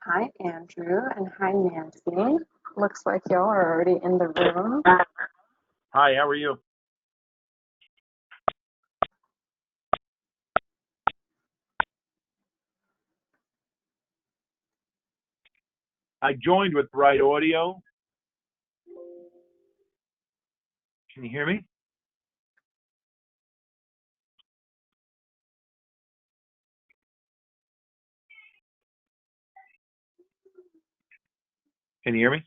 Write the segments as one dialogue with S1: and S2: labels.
S1: Hi, Andrew, and hi, Nancy. Looks like y'all are already in the room.
S2: Hi, how are you? I joined with Bright Audio. Can you hear me? Can you hear me?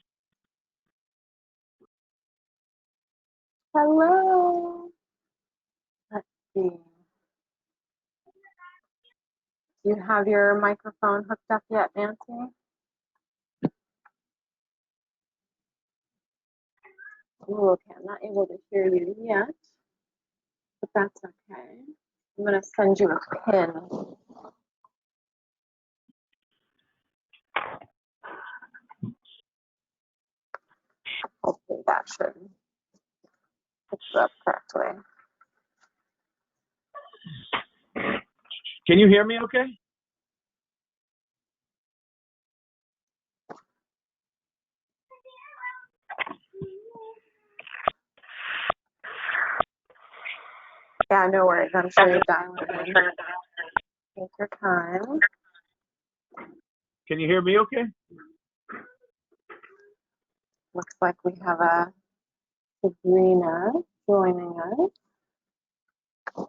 S1: Hello. Let's see. Do you have your microphone hooked up yet, Nancy? Ooh, okay, I'm not able to hear you yet, but that's okay. I'm going to send you a pin. Hopefully that should pick you up correctly.
S2: Can you hear me okay?
S1: Yeah, no worries. I'm sure you're dialing in. Take your time.
S2: Can you hear me okay?
S1: Looks like we have a Subrina joining us.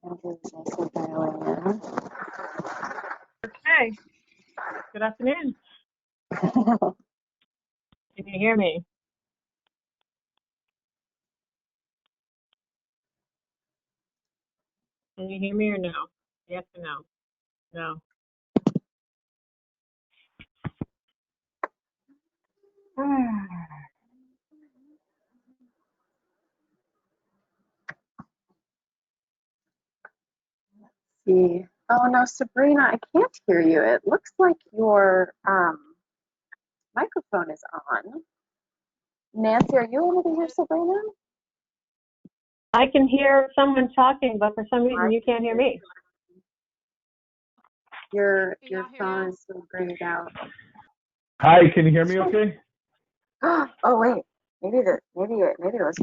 S1: Andrew's also dialing in.
S3: Okay. Good afternoon. Can you hear me? Can you hear me or no? Yes or no? No.
S1: See. Oh no, Sabrina, I can't hear you. It looks like your microphone is on. Nancy, are you able to hear Sabrina?
S3: I can hear someone talking, but for some reason you can't hear me.
S1: Your phone is so grayed out.
S2: Hi, can you hear me okay?
S1: Oh wait, maybe it was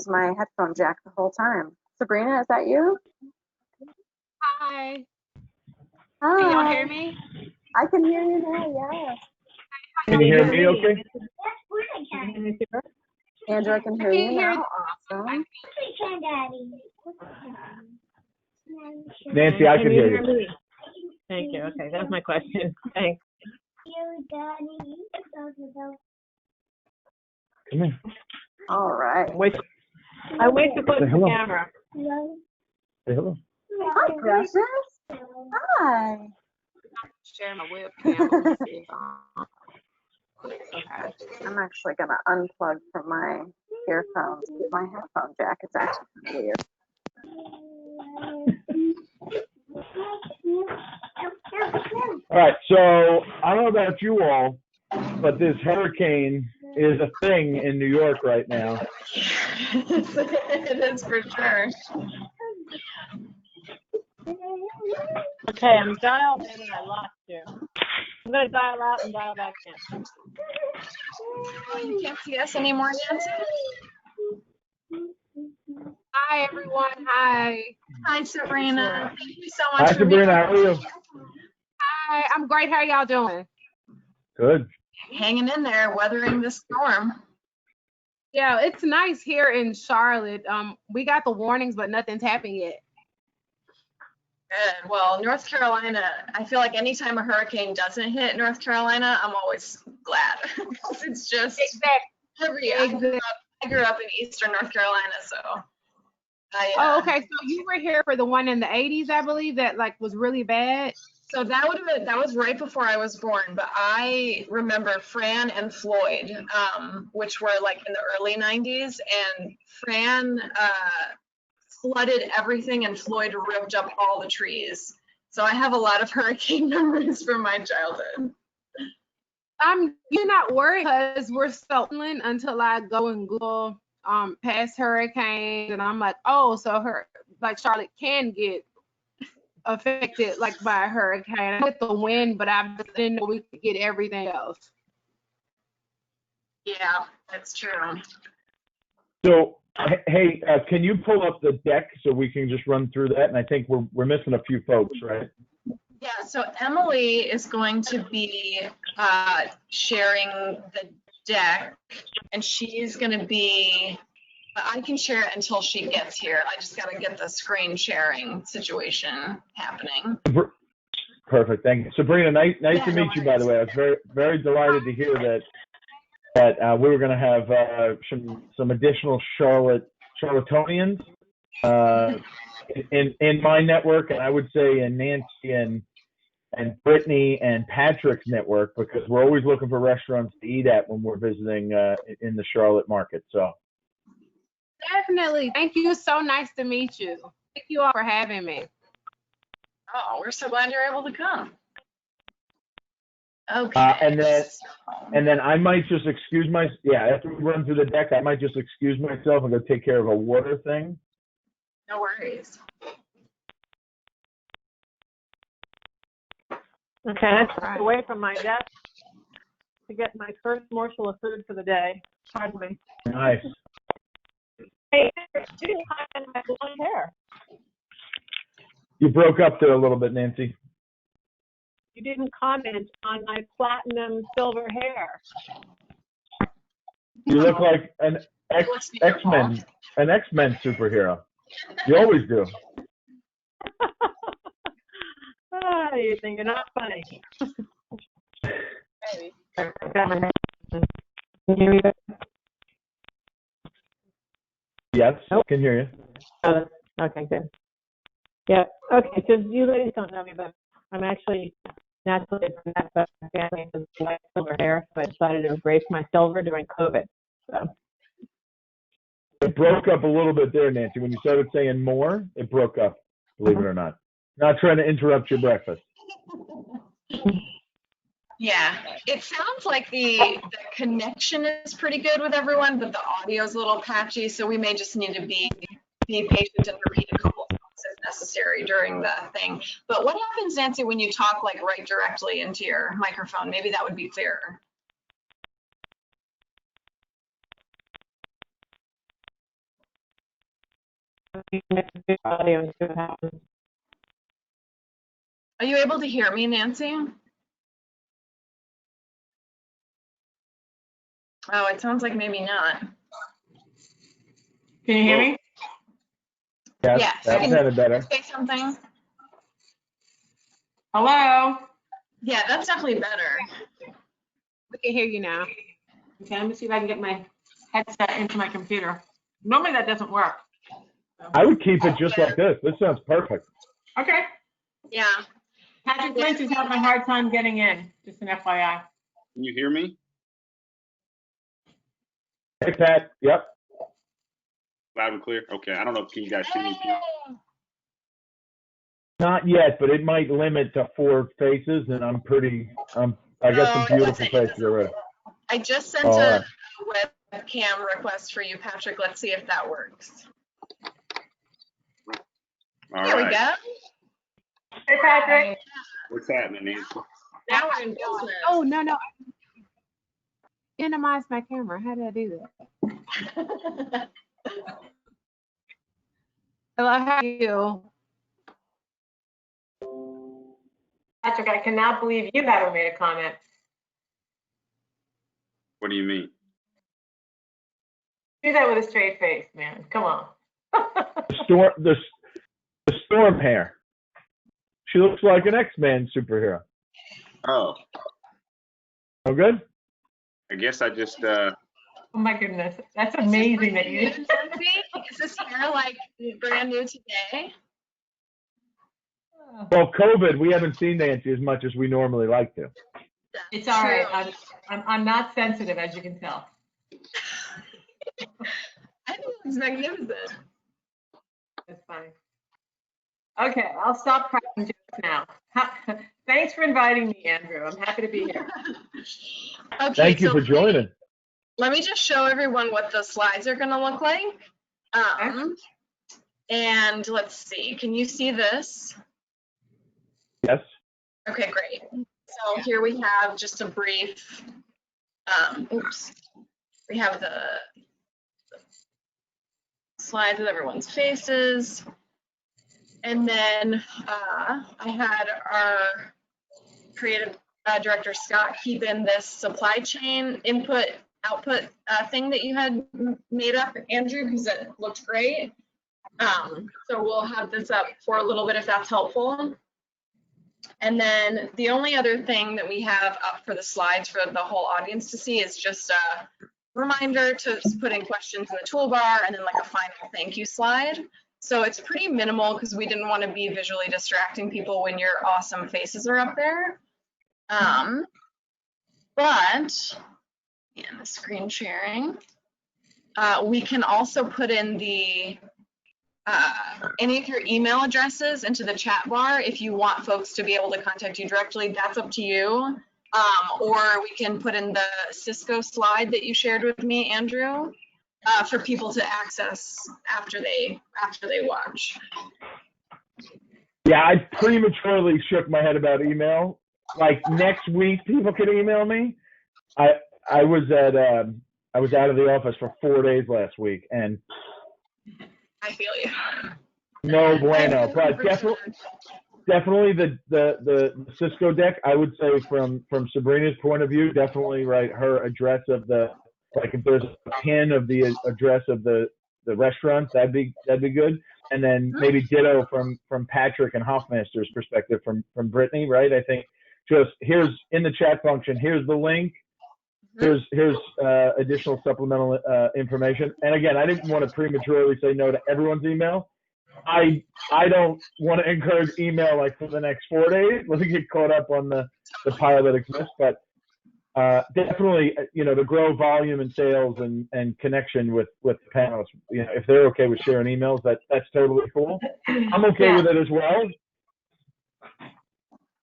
S1: my headphone jack the whole time. Sabrina, is that you?
S4: Hi.
S1: Hi.
S4: Can y'all hear me?
S1: I can hear you now. Yes.
S2: Can you hear me okay?
S1: Andrew, I can hear you now. Awesome.
S2: Nancy, I can hear you.
S3: Thank you. Okay, that's my question. Thanks.
S2: Come here.
S1: All right.
S3: I wish to put the camera.
S2: Say hello.
S1: Hi, Precious. Hi.
S4: Share my webcam. Okay.
S1: I'm actually going to unplug from my earphones. My headphone jack is actually weird.
S2: All right, so I don't know about you all, but this hurricane is a thing in New York right now.
S4: It is for sure.
S3: Okay, I'm dialed in and I lost you. I'm going to dial out and dial back in.
S4: Oh, you can't see us anymore, Nancy? Hi, everyone. Hi.
S5: Hi, Sabrina. Thank you so much
S2: Hi,
S5: for
S2: Sabrina, how are you?
S4: Hi, I'm great. How y'all doing?
S2: Good.
S5: hanging in there, weathering the storm.
S4: Yeah, it's nice here in Charlotte. We got the warnings, but nothing's happened yet.
S5: Good. Well, North Carolina, I feel like anytime a hurricane doesn't hit North Carolina, I'm always glad. It's just
S4: Exactly.
S5: I grew up in Eastern North Carolina, so.
S4: Oh, okay. So you were here for the one in the 80s, I believe, that like was really bad.
S5: So that was right before I was born, but I remember Fran and Floyd, which were like in the early 90s, and Fran flooded everything and Floyd ripped up all the trees. So I have a lot of hurricane memories from my childhood.
S4: You're not worried because we're so inland until I go and Google past hurricanes, and I'm like, oh, so like Charlotte can get affected like by a hurricane with the wind, but I just didn't know we could get everything else.
S5: Yeah, that's true.
S2: So, hey, can you pull up the deck so we can just run through that? And I think we're missing a few folks, right?
S5: Yeah, so Emily is going to be sharing the deck, and she's going to be, I can share it until she gets here. I just got to get the screen sharing situation happening.
S2: Perfect, thank you. Sabrina, nice
S5: Yeah,
S2: to
S5: no
S2: meet you, by the way. I was very, very delighted to hear that we were going to have some additional Charlottonians in my network, and I would say in Nancy and Brittany and Patrick's network, because we're always looking for restaurants to eat at when we're visiting in the Charlotte market. So
S4: Definitely. Thank you. So nice to meet you. Thank you all for having me.
S5: Oh, we're so glad you're able to come. Okay.
S2: And then I might just excuse after we run through the deck, I might just excuse myself and go take care of a water thing.
S5: No worries.
S3: Okay, I stepped away from my desk to get my first morsel of food for the day. Pardon me.
S2: Nice.
S3: Hey, you didn't comment on my blonde hair.
S2: You broke up there a little bit, Nancy.
S3: You didn't comment on my platinum silver hair.
S2: You look like an X-Men superhero. You always do.
S3: You think you're not funny.
S2: Yes, I can hear you.
S3: Okay, good. Yeah, okay, so you ladies don't know me, but I'm actually naturally from that family with white silver hair, so I decided to embrace my silver during COVID. So.
S2: It broke up a little bit there, Nancy. When you started saying more, it broke up, believe it or not. Not trying to interrupt your breakfast.
S5: Yeah, it sounds like the connection is pretty good with everyone, but the audio is a little patchy, so we may just need to be patient and repeat a couple of times if necessary during the thing. But what happens, Nancy, when you talk like right directly into your microphone? Maybe that would be clearer. Are you able to hear me, Nancy? Oh, it sounds like maybe not.
S3: Can you hear me?
S2: Yes, that sounded better.
S5: Say something.
S3: Hello?
S5: Yeah, that's definitely better.
S4: We can hear you now.
S3: Okay, let me see if I can get my headset into my computer. Normally that doesn't work.
S2: I would keep it just like this. This sounds perfect.
S3: Okay.
S5: Yeah.
S3: Patrick Lynch is having a hard time getting in, just an FYI.
S6: Can you hear me?
S2: Hey, Pat. Yep.
S6: Loud and clear? Okay, I don't know if you guys see me.
S2: Not yet, but it might limit to 4 faces, and I got some beautiful faces already.
S5: I just sent a webcam request for you, Patrick. Let's see if that works. There we go.
S3: Hey, Patrick.
S6: What's happening, Nancy?
S5: Now we're in business.
S4: Oh, no. Minimize my camera. How did I do that? Hello, how are you?
S3: Patrick, I cannot believe you haven't made a comment.
S6: What do you mean?
S3: Do that with a straight face, man. Come on.
S2: The storm hair. She looks like an X-Men superhero.
S6: Oh,
S2: Oh, good?
S6: I guess I just,
S3: Oh my goodness. That's amazing that you
S5: Is this hair like brand new today?
S2: Well, COVID, we haven't seen Nancy as much as we normally like to.
S3: It's all right. I'm not sensitive, as you can tell.
S5: I think it's magnificent.
S3: That's funny. Okay, I'll stop cracking jokes now. Thanks for inviting me, Andrew. I'm happy to be here.
S5: Okay,
S2: Thank you
S5: so
S2: for joining.
S5: let me just show everyone what the slides are going to look like. And let's see, can you see this?
S2: Yes.
S5: Okay, great. So here we have just a brief, we have the slides with everyone's faces. And then I had our creative director, Scott, keep in this supply chain input output thing that you had made up, Andrew, because it looked great. So we'll have this up for a little bit if that's helpful. And then the only other thing that we have up for the slides for the whole audience to see is just a reminder to put in questions in the toolbar and then like a final thank you slide. So it's pretty minimal because we didn't want to be visually distracting people when your awesome faces are up there. But the screen sharing, we can also put in the any of your email addresses into the chat bar if you want folks to be able to contact you directly. That's up to you. Or we can put in the Sysco slide that you shared with me, Andrew, for people to access after they watch.
S2: Yeah, I prematurely shook my head about email. Like next week, people can email me. I was out of the office for 4 days last week, and
S5: I feel you.
S2: No bueno, but definitely the Sysco deck. I would say from Subrina's point of view, definitely right. Her address of the, like if there's a pin of the address of the restaurant, that'd be good. And then maybe ditto from Patrick and Hoffmaster's perspective from Brittany, right? I think just here's in the chat function. Here's the link. Here's additional supplemental information. And again, I didn't want to prematurely say no to everyone's email. I don't want to encourage email like for the next 4 days. Let's get caught up on the pile that exists. But definitely, to grow volume and sales and connection with the panelists, if they're okay with sharing emails, that's totally cool. I'm okay with it as well.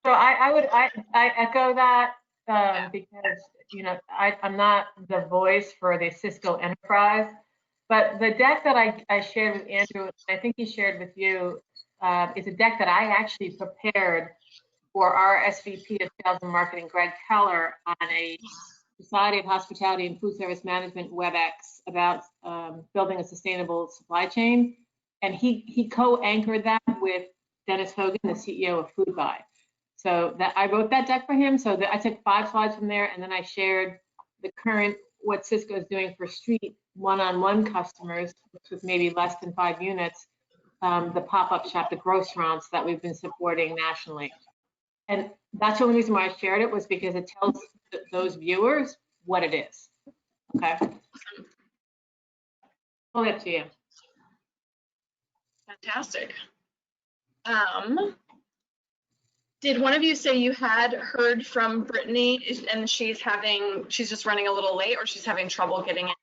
S3: So I echo that because I'm not the voice for the Sysco enterprise, but the deck that I shared with Andrew, I think he shared with you, is a deck that I actually prepared for our SVP of Sales and Marketing, Greg Keller, on a Society of Hospitality and Food Service Management WebEx about building a sustainable supply chain, and he co-anchored that with Dennis Hogan, the CEO of Foodbuy. So that I wrote that deck for him. So I took 5 slides from there, and then I shared the current what Sysco is doing for street one-on-one customers, which was maybe less than 5 units, the pop-up shop, the restaurants that we've been supporting nationally. And that's the only reason why I shared it, was because it tells those viewers what it is. Okay. Well, up to you.
S5: Fantastic. Did one of you say you had heard from Brittany and she's just running a little late, or she's having trouble getting in?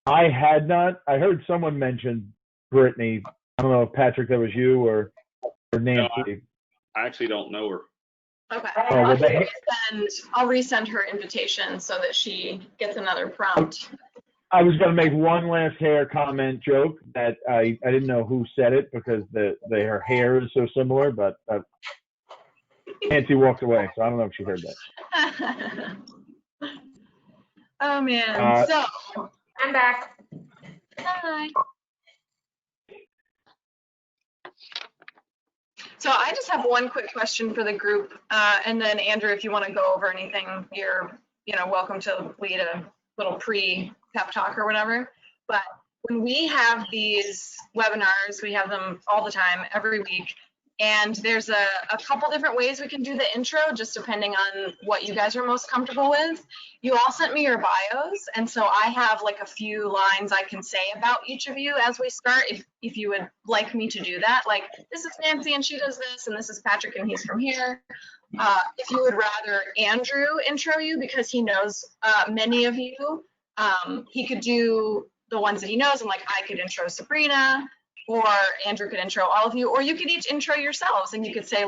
S2: I had not. I heard someone mention Brittany. I don't know if Patrick, that was you or Nancy.
S6: No, I actually don't know her.
S5: Okay.
S2: Oh,
S5: I'll resend her invitation so that she gets another prompt.
S2: I was going to make one last hair comment joke that I didn't know who said it because her hair is so similar, but Nancy walked away, so I don't know if she heard that.
S5: Oh man. So
S3: I'm back.
S5: hi. So I just have one quick question for the group, and then Andrew, if you want to go over anything, you're welcome to lead a little pre-pep talk or whatever. But when we have these webinars, we have them all the time, every week, and there's a couple different ways we can do the intro, just depending on what you guys are most comfortable with. You all sent me your bios, and so I have like a few lines I can say about each of you as we start, if you would like me to do that. Like, this is Nancy and she does this, and this is Patrick and he's from here. If you would rather Andrew intro you because he knows many of you, he could do the ones that he knows, and like I could intro Subrina, or Andrew could intro all of you, or you could each intro yourselves and you could say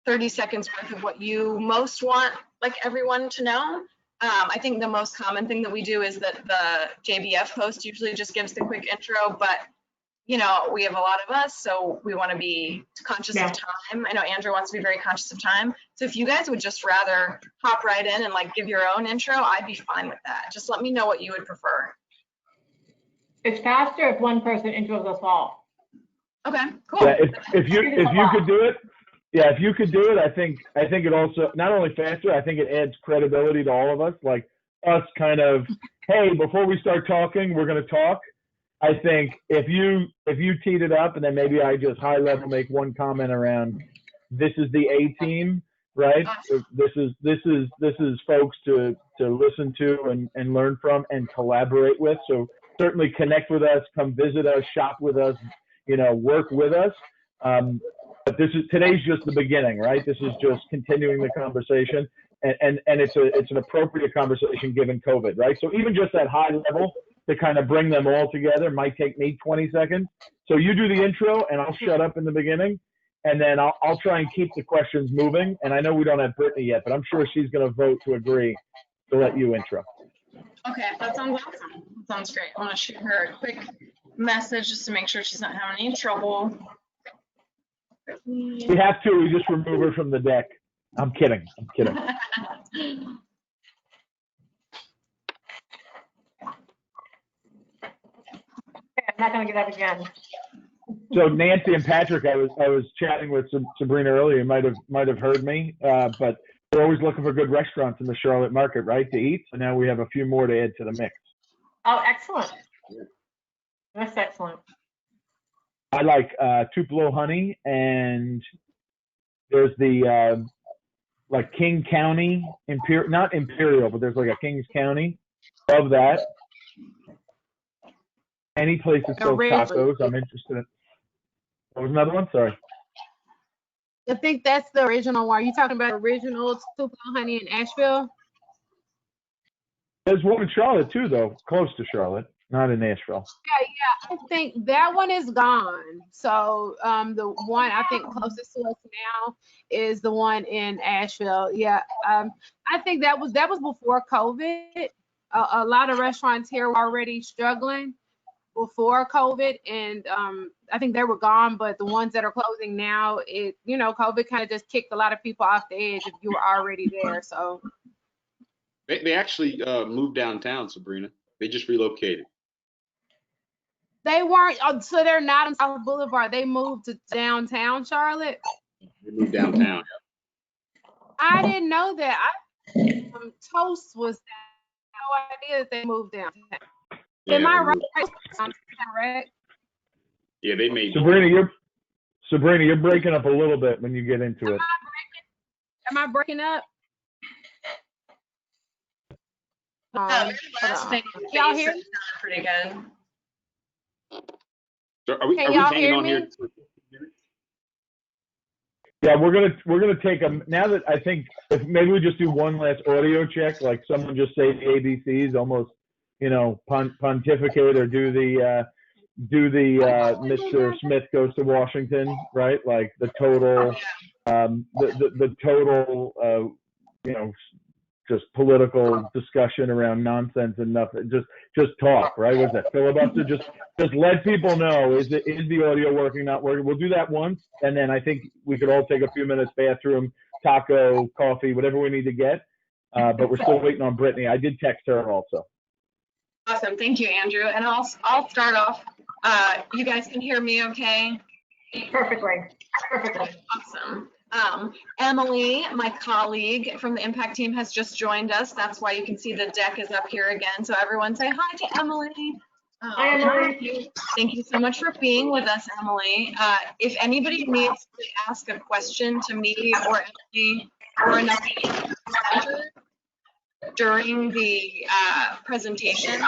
S5: 30 seconds worth of what you most want like everyone to know. I think the most common thing that we do is that the JBF host usually just gives the quick intro, but you know, we have a lot of us, so we want to be conscious of time. I know Andrew wants to be very conscious of time. So if you guys would just rather hop right in and like give your own intro, I'd be fine with that. Just let me know what you would prefer.
S3: It's faster if one person intros us all.
S5: Okay, cool.
S2: Yeah, if you could do it, yeah, if you could do it, I think it also not only faster, I think it adds credibility to all of us. Like us, kind of, hey, before we start talking, we're going to talk. I think if you teed it up and then maybe I just high level make one comment around this is the A team, right? This is folks to listen to and learn from and collaborate with. So certainly connect with us, come visit us, shop with us, you know, work with us. But today's just the beginning, right? This is just continuing the conversation, and it's an appropriate conversation given COVID, right? So even just that high level to kind of bring them all together might take me 20 seconds. So you do the intro and I'll shut up in the beginning, and then I'll try and keep the questions moving. And I know we don't have Brittany yet, but I'm sure she's going to vote to agree to let you intro.
S5: Okay, that sounds awesome. That sounds great. I want to shoot her a quick message just to make sure she's not having any trouble.
S2: We have to. We just remove her from the deck. I'm kidding.
S3: I'm not going to get up again.
S2: So Nancy and Patrick, I was chatting with Subrina earlier. You might have heard me, but we're always looking for good restaurants in the Charlotte market, right, to eat. So now we have a few more to add to the mix.
S3: Oh, excellent. That's excellent.
S2: I like Tupelo honey, and there's the like King County not Imperial, but there's like a Kings County. Love that. Any place that sells tacos, I'm interested in. What was another one? Sorry.
S4: I think that's the original one. Are you talking about original Tupelo honey in Asheville?
S2: There's one in Charlotte too, though, close to Charlotte, not in Nashville.
S4: Yeah, I think that one is gone. So the one I think closest to us now is the one in Asheville. Yeah, I think that was before COVID. A lot of restaurants here were already struggling before COVID, and I think they were gone. But the ones that are closing now, COVID kind of just kicked a lot of people off the edge if you were already there. So
S6: They actually moved downtown, Subrina. They just relocated.
S4: they weren't. So they're not on South Boulevard. They moved to downtown Charlotte.
S6: They moved downtown.
S4: I didn't know that. Toast was no idea that they moved downtown.
S6: Yeah,
S4: Am I
S6: they moved.
S4: right? Correct.
S6: Yeah, they made.
S2: Subrina, you're breaking up a little bit when you get into it.
S4: Am I breaking up? Y'all hear me?
S5: Pretty good.
S6: So are we
S4: Can y'all
S6: hanging
S4: hear
S6: on
S4: me?
S6: here?
S2: Yeah, we're gonna take a now that I think if maybe we just do one last audio check, like someone just say the ABCs, almost pontificate or do the Mr. Smith Goes to Washington, right? Like the total the total just political discussion around nonsense and nothing. Just talk, right? What's that? Filibuster? Just let people know, is the audio working, not working? We'll do that once, and then I think we could all take a few minutes, bathroom, taco, coffee, whatever we need to get. But we're still waiting on Brittany. I did text her also.
S5: Awesome, thank you, Andrew. And I'll start off. You guys can hear me okay?
S3: Perfectly.
S5: Awesome. Emily, my colleague from the Impact team, has just joined us. That's why you can see the deck is up here again. So everyone say hi to Emily.
S3: Hi, Emily.
S5: Thank you so much for being with us, Emily. If anybody needs to ask a question to me or Emily or another presenter during the presentation,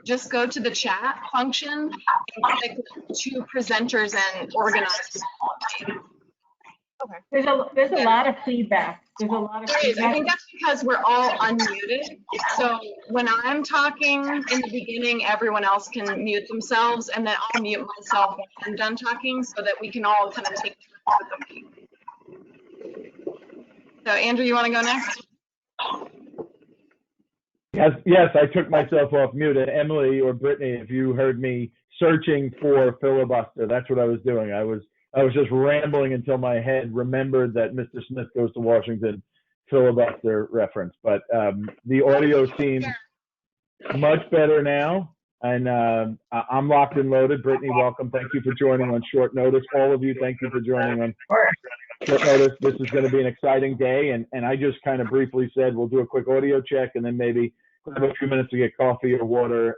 S5: just go to the chat function and click to presenters and organize.
S3: Okay. There's a lot of feedback. There's a lot of feedback.
S5: I think that's because we're all unmuted. So when I'm talking in the beginning, everyone else can mute themselves, and then I'll mute myself when I'm done talking so that we can all kind of take turns with the meeting. So Andrew, you want to go next?
S2: Yes, I took myself off mute. And Emily or Brittany, if you heard me searching for filibuster, that's what I was doing. I was just rambling until my head remembered that Mr. Smith Goes to Washington filibuster reference. But the audio seems much better now, and I'm locked and loaded. Brittany, welcome. Thank you for joining on short notice. All of you, thank you for joining on short notice. This is going to be an exciting day, and I just kind of briefly said we'll do a quick audio check, and then maybe have a few minutes to get coffee or water,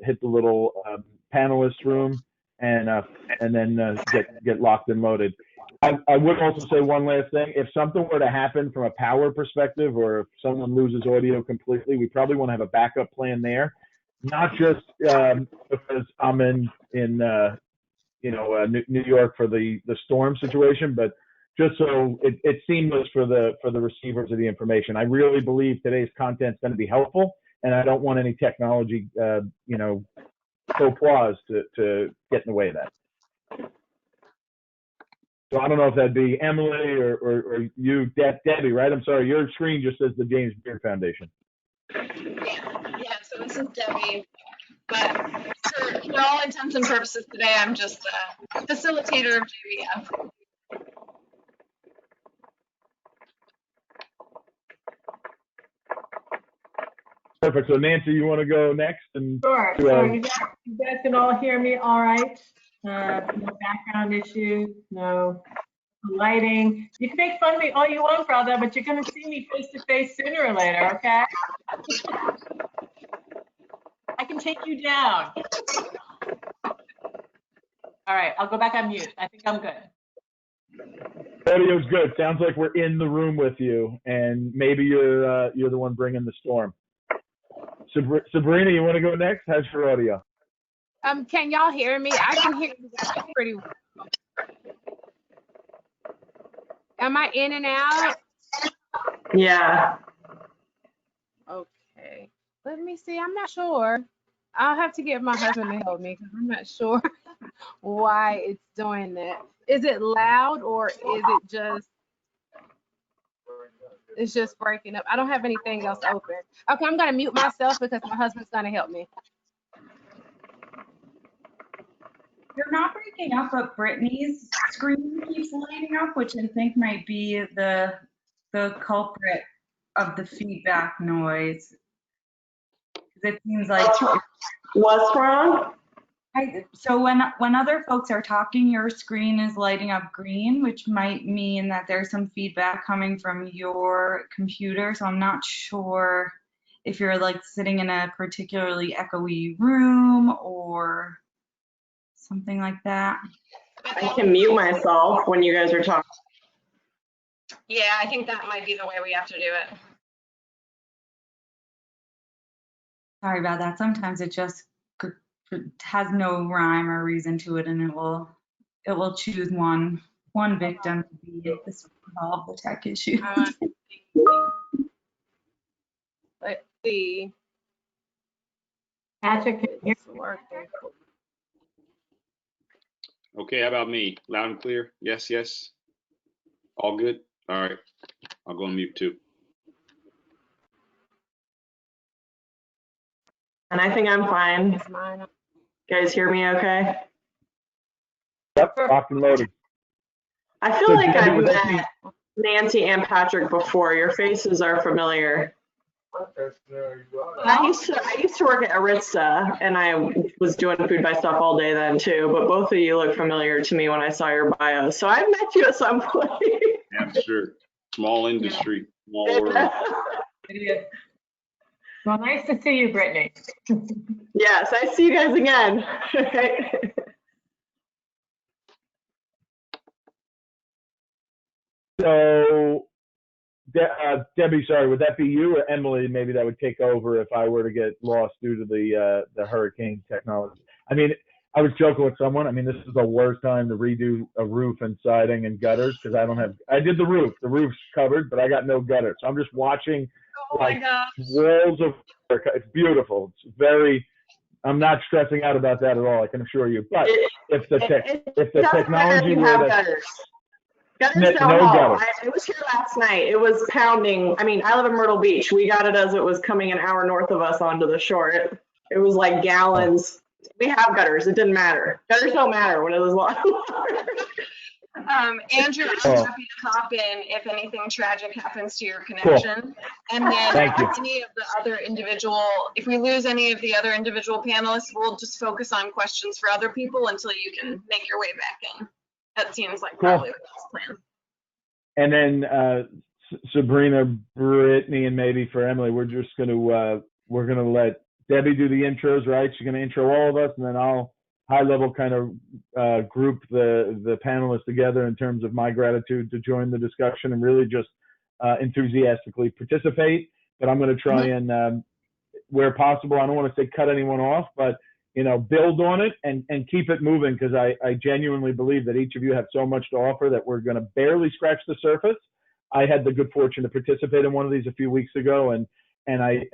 S2: hit the little panelist room, and then get locked and loaded. I would also say one last thing. If something were to happen from a power perspective, or if someone loses audio completely, we probably want to have a backup plan there. Not just because I'm in New York for the storm situation, but just so it's seamless for the receivers of the information. I really believe today's content is going to be helpful, and I don't want any technology, faux pas to get in the way of that. So I don't know if that'd be Emily or you, Debbie, right? I'm sorry, your screen just says the James Beard Foundation.
S5: Yeah, so this is Debbie. But for all intents and purposes today, I'm just a facilitator of JVF.
S2: Perfect. So Nancy, you want to go next?
S3: Sure. So you guys can all hear me all right? No background issues, no lighting. You can make fun of me all you want, brother, but you're going to see me face to face sooner or later, okay? I can take you down. All right, I'll go back on mute. I think I'm good.
S2: Audio's good. Sounds like we're in the room with you, and maybe you're the one bringing the storm. Subrina, you want to go next? How's your audio?
S4: Can y'all hear me? I can hear you guys pretty well. Am I in and out?
S3: Yeah.
S4: Okay. Let me see. I'm not sure. I'll have to get my husband to help me because I'm not sure why it's doing that. Is it loud or is it just, it's just breaking up? I don't have anything else open. Okay, I'm going to mute myself because my husband's going to help me.
S7: You're not breaking up, but Brittany's screen keeps lighting up, which I think might be the culprit of the feedback noise. It seems like
S3: What's wrong?
S7: so when other folks are talking, your screen is lighting up green, which might mean that there's some feedback coming from your computer. So I'm not sure if you're like sitting in a particularly echoey room or something like that.
S3: I can mute myself when you guys are talking.
S5: Yeah, I think that might be the way we have to do it.
S7: Sorry about that. Sometimes it just has no rhyme or reason to it, and it will choose one victim to be the solve the tech issue.
S4: Let's see.
S3: Patrick,
S4: It's working.
S6: Okay, how about me? Loud and clear? Yes, yes. All good? All right. I'll go on mute too.
S3: and I think I'm fine.
S4: It's mine.
S3: Guys hear me okay?
S2: Yep, locked and loaded.
S3: I feel
S2: So
S3: like
S2: Debbie,
S3: I've
S2: would that
S3: met Nancy and Patrick before. Your faces are familiar. I used to work at Arista, and I was doing Foodbuy stuff all day then too, but both of you look familiar to me when I saw your bio. So I've met you at some point.
S6: Yeah, sure. Small industry, small world.
S3: Well, nice to see you, Brittany.
S8: Yes, I see you guys again.
S2: So, Debbie, sorry, would that be you or Emily? Maybe that would take over if I were to get lost due to the hurricane technology. I mean, I was joking with someone. I mean, this is the worst time to redo a roof and siding and gutters because I did the roof. The roof's covered, but I got no gutters. So I'm just watching walls of work. It's beautiful. It's very. I'm not stressing out about that at all. I can assure you. But if the technology were to,
S8: Gutter's no
S2: No
S8: haul.
S2: gutter.
S8: I was here last night. It was pounding. I mean, I live in Myrtle Beach. We got it as it was coming an hour north of us onto the shore. It was like gallons. We have gutters. It didn't matter. Gutters don't matter when it was long.
S5: Andrew, I'm happy to hop in if anything tragic happens to your connection. And then
S2: Thank you.
S5: any of the other individual, if we lose any of the other individual panelists, we'll just focus on questions for other people until you can make your way back in. That seems like probably the best plan.
S2: And then Subrina, Brittany, and maybe for Emily, we're gonna let Debbie do the intros, right? She's gonna intro all of us, and then I'll high level kind of group the panelists together in terms of my gratitude to join the discussion and really just enthusiastically participate. But I'm gonna try and where possible, I don't want to say cut anyone off, but build on it and keep it moving, because I genuinely believe that each of you have so much to offer that we're going to barely scratch the surface. I had the good fortune to participate in one of these a few weeks ago, and I,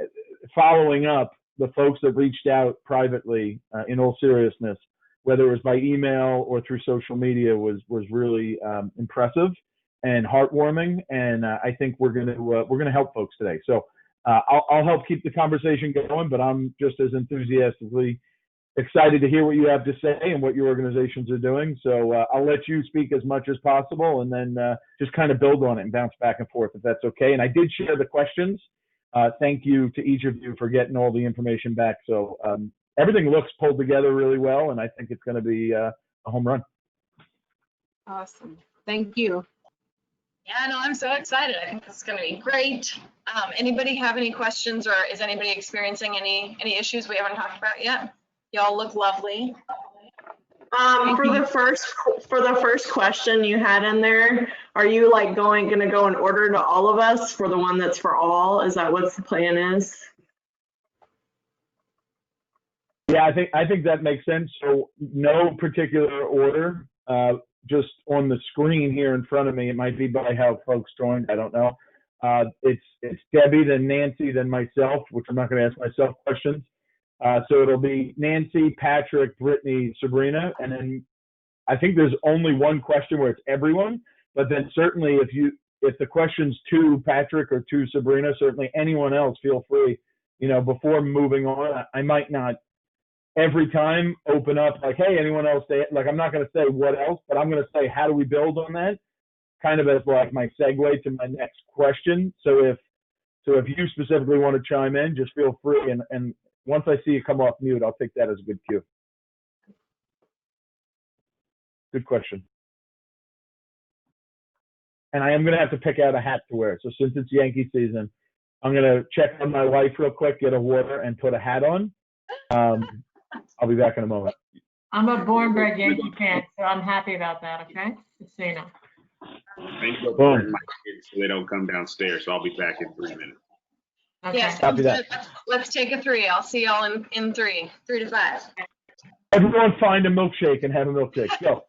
S2: following up the folks that reached out privately, in all seriousness, whether it was by email or through social media, was really impressive and heartwarming. And I think we're gonna help folks today. So I'll help keep the conversation going, but I'm just as enthusiastically excited to hear what you have to say and what your organizations are doing. So I'll let you speak as much as possible, and then just kind of build on it and bounce back and forth, if that's okay. And I did share the questions. Thank you to each of you for getting all the information back. So everything looks pulled together really well, and I think it's going to be a home run.
S4: Awesome. Thank you.
S5: Yeah, no, I'm so excited. I think this is going to be great. Anybody have any questions, or is anybody experiencing any issues we haven't talked about yet? Y'all look lovely.
S8: For the first question you had in there, are you like going to go in order to all of us for the one that's for all? Is that what the plan is?
S2: Yeah, I think that makes sense. So no particular order. Just on the screen here in front of me, it might be by how folks joined. I don't know. It's Debbie, then Nancy, then myself, which I'm not going to ask myself questions. So it'll be Nancy, Patrick, Brittany, Subrina, and then I think there's only one question where it's everyone. But then certainly if the question's to Patrick or to Subrina, certainly anyone else, feel free. Before moving on, I might not every time open up like, hey, anyone else say it? Like, I'm not going to say what else, but I'm going to say, how do we build on that? Kind of as like my segue to my next question. So if you specifically want to chime in, just feel free. And once I see you come off mute, I'll take that as a good cue. Good question. And I am going to have to pick out a hat to wear. So since it's Yankee season, I'm going to check on my wife real quick, get a water, and put a hat on. I'll be back in a moment.
S9: I'm a born-bred Yankee fan, so I'm happy about that, okay? Just so you know.
S6: Thank you for my kids so they don't come downstairs, so I'll be back in 3 minutes.
S9: Okay.
S5: Yes,
S2: Copy that.
S5: let's take a 3. I'll see y'all in 3 to 5.
S2: Everyone find a milkshake and have a milkshake. Go.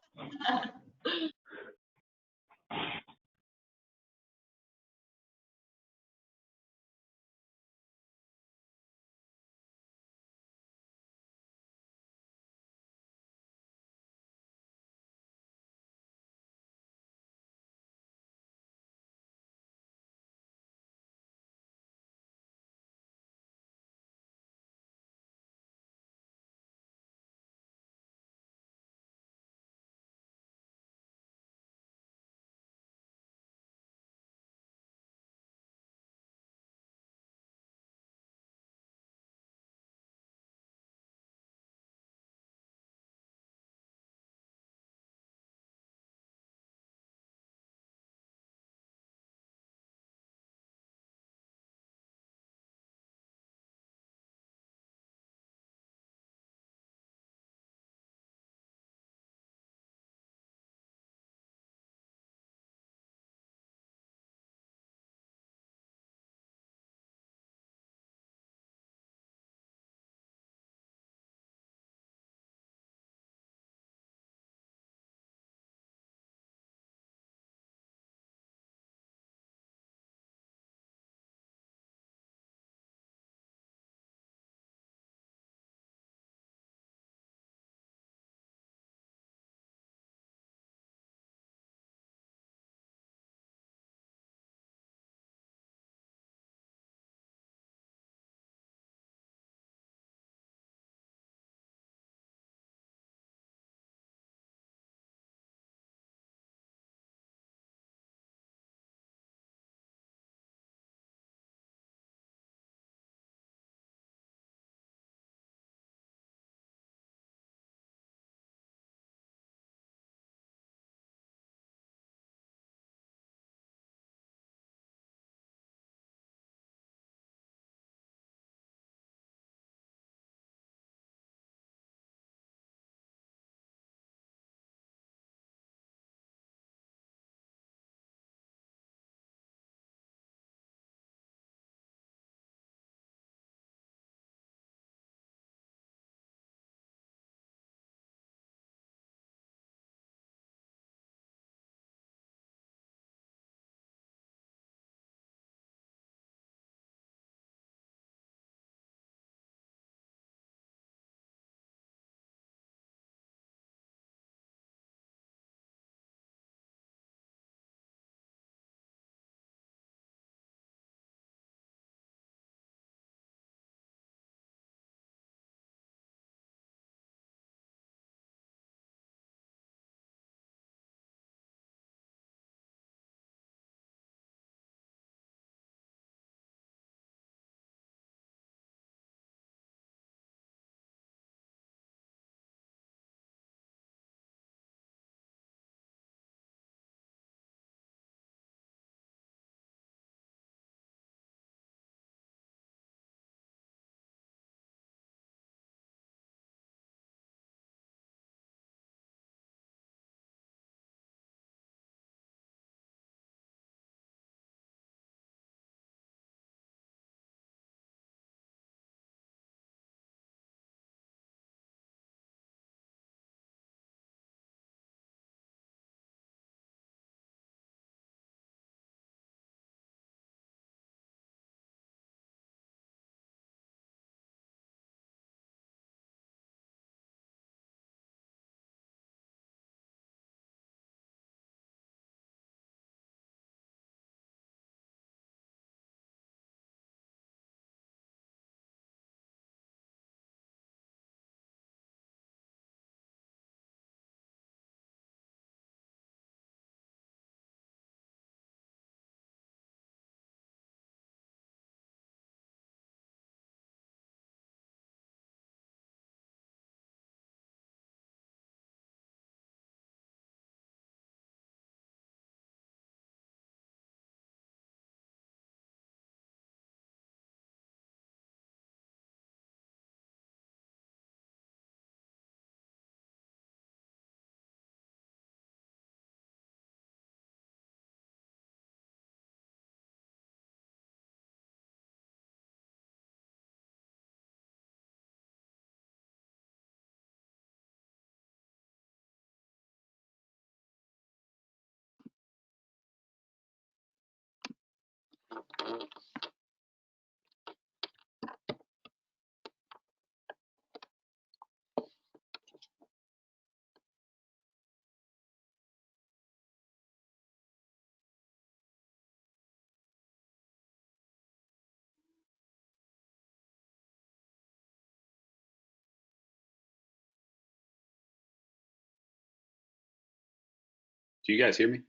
S6: Do you guys hear me?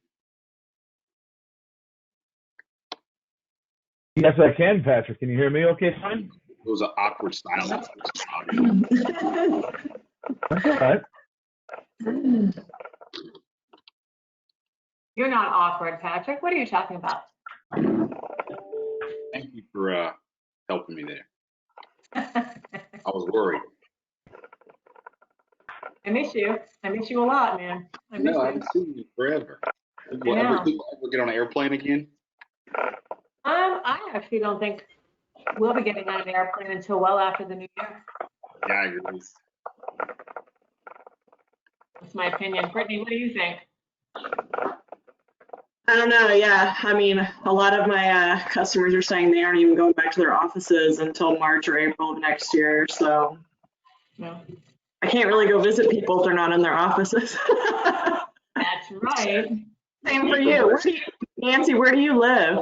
S2: Yes, I can, Patrick. Can you hear me okay, fine?
S6: It was an awkward silence.
S2: That's all right.
S9: You're not awkward, Patrick. What are you talking about?
S6: Thank you for helping me there. I was worried.
S9: I miss you. I miss you a lot, man. I miss
S6: No, I
S9: you.
S6: haven't seen you forever. Will
S9: I know.
S6: ever get on an airplane again?
S9: I actually don't think we'll be getting on an airplane until well after the new year.
S6: Yeah, I agree.
S9: That's my opinion. Brittany, what do you think?
S8: I don't know. Yeah, I mean, a lot of my customers are saying they aren't even going back to their offices until March or April of next year. So
S9: No.
S8: I can't really go visit people if they're not in their offices.
S9: That's right.
S8: Same for you. Nancy, where do you live?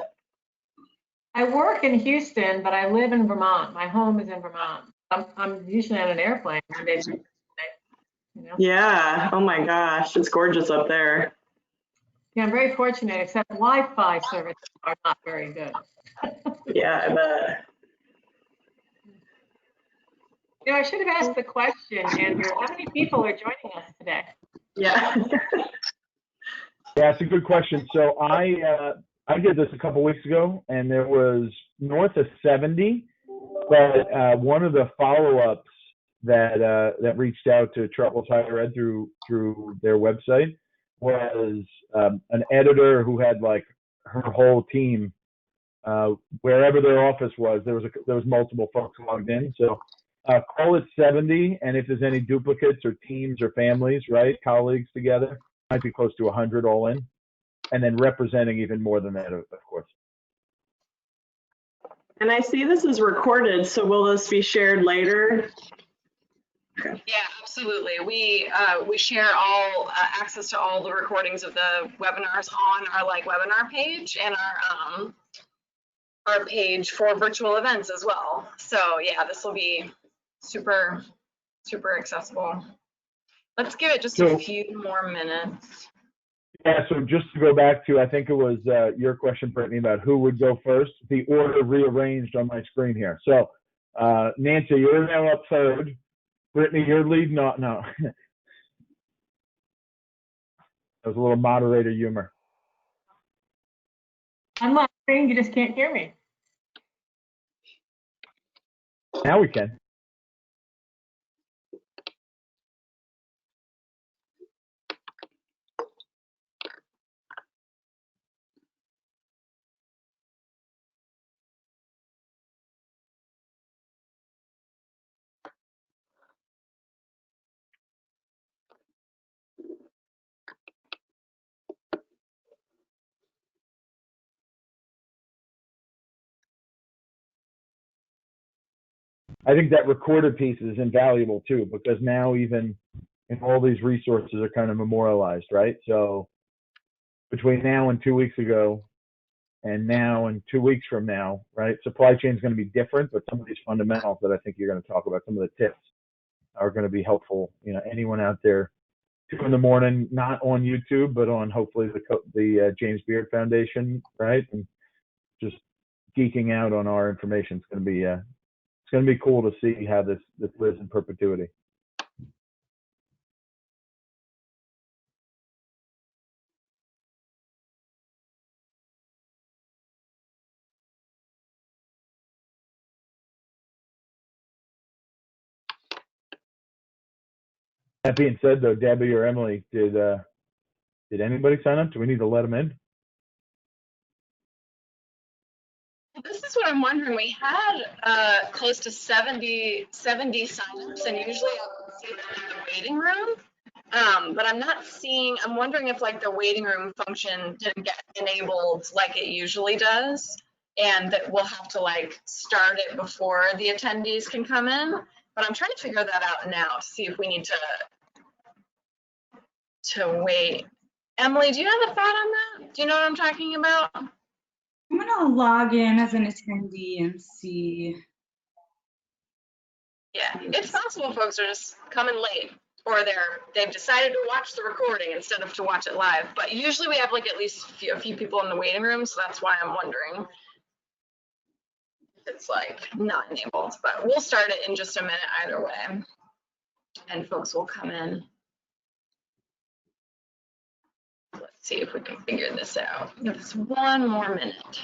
S9: I work in Houston, but I live in Vermont. My home is in Vermont. I'm usually on an airplane Monday through Thursday, you know?
S8: Yeah. Oh my gosh, it's gorgeous up there.
S9: Yeah, I'm very fortunate, except Wi-Fi services are not very good.
S8: Yeah, I bet.
S9: You know, I should have asked the question, Andrew. How many people are joining us today?
S8: Yeah.
S2: Yeah, it's a good question. So I did this a couple weeks ago, and there was north of 70. But one of the follow-ups that reached out to Chartwells Higher Ed through their website was an editor who had like her whole team wherever their office was. There was multiple folks logged in. So call it 70, and if there's any duplicates or teams or families, right, colleagues together, might be close to 100 all in, and then representing even more than that, of course.
S8: And I see this is recorded, so will this be shared later? Okay.
S5: Yeah, absolutely. We share all access to all the recordings of the webinars on our webinar page and our page for virtual events as well. So yeah, this will be super accessible. Let's give it just a few more minutes.
S2: Yeah, so just to go back to, I think it was your question, Brittany, about who would go first. The order rearranged on my screen here. So Nancy, you're now up third. Brittany, you're lead. No. That was a little moderator humor.
S9: I'm not saying you just can't hear me.
S2: Now we can. I think that recorded piece is invaluable too, because now even in all these resources are kind of memorialized, right? So between now and 2 weeks ago and now and 2 weeks from now, right, supply chain is going to be different, but some of these fundamentals that I think you're going to talk about, some of the tips are going to be helpful. You know, anyone out there 2 in the morning, not on YouTube, but on hopefully the James Beard Foundation, right? And just geeking out on our information. It's going to be cool to see how this lives in perpetuity. That being said, though, Debbie or Emily, did anybody sign up? Do we need to let them in?
S5: This is what I'm wondering. We had close to 70 signups, and usually I'll see them in the waiting room. But I'm wondering if the waiting room function didn't get enabled like it usually does. and that we'll have to like start it before the attendees can come in. But I'm trying to figure that out now to see if we need to wait. Emily, do you have a thought on that? Do you know what I'm talking about?
S7: I'm gonna log in as an attendee and see.
S5: Yeah, it's possible folks are just coming late, or they've decided to watch the recording instead of to watch it live. But usually we have like at least a few people in the waiting room, so that's why I'm wondering if it's like not enabled. But we'll start it in just a minute either way, and folks will come in. Let's see if we can figure this out. Just one more minute.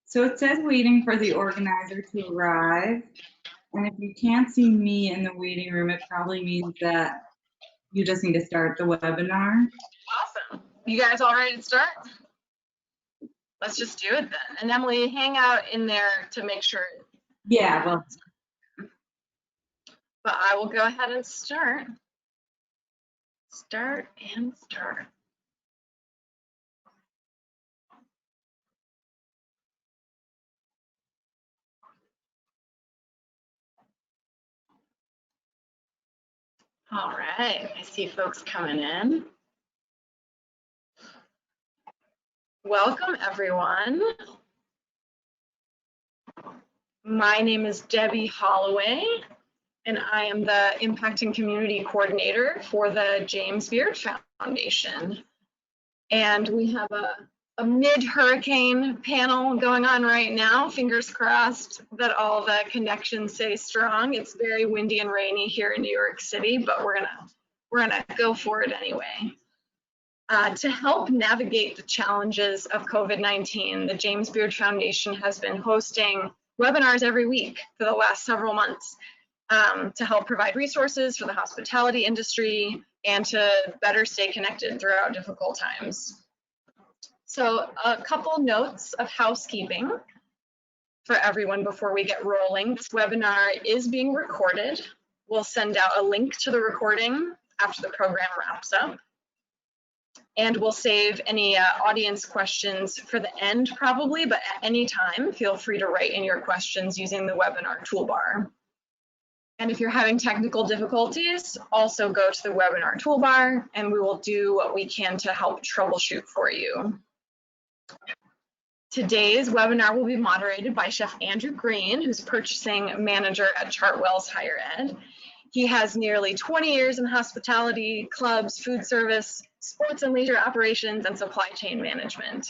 S7: So it says waiting for the organizer to arrive. And if you can't see me in the waiting room, it probably means that you just need to start the webinar.
S5: Awesome. You guys all ready to start? Let's just do it then. And Emily, hang out in there to make sure.
S7: Yeah, well.
S5: But I will go ahead and start. Start and start. All right, I see folks coming in. Welcome, everyone. My name is Debbie Holloway, and I am the Impact and Community Coordinator for the James Beard Foundation. And we have a mid-hurricane panel going on right now. Fingers crossed that all the connections stay strong. It's very windy and rainy here in New York City, but we're gonna go for it anyway. To help navigate the challenges of COVID-19, the James Beard Foundation has been hosting webinars every week for the last several months to help provide resources for the hospitality industry and to better stay connected throughout difficult times. So a couple notes of housekeeping for everyone before we get rolling. This webinar is being recorded. We'll send out a link to the recording after the program wraps up. And we'll save any audience questions for the end probably, but at any time, feel free to write in your questions using the webinar toolbar. And if you're having technical difficulties, also go to the webinar toolbar and we will do what we can to help troubleshoot for you. Today's webinar will be moderated by Chef Andrew Greene, who's purchasing manager at Chartwells Higher Ed. He has nearly 20 years in hospitality, clubs, food service, sports and leisure operations, and supply chain management.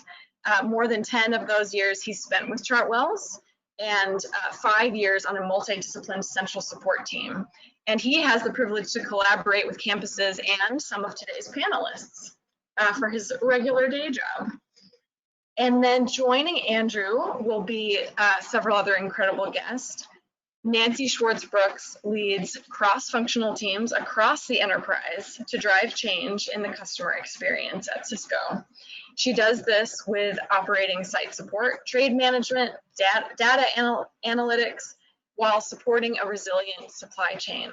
S5: More than 10 of those years he spent with Chartwells, and 5 years on a multidisciplinary central support team. And he has the privilege to collaborate with campuses and some of today's panelists for his regular day job. And then joining Andrew will be several other incredible guests. Nancy Schwartz-Brooks leads cross-functional teams across the enterprise to drive change in the customer experience at Sysco. She does this with operating site support, trade management, data analytics, while supporting a resilient supply chain.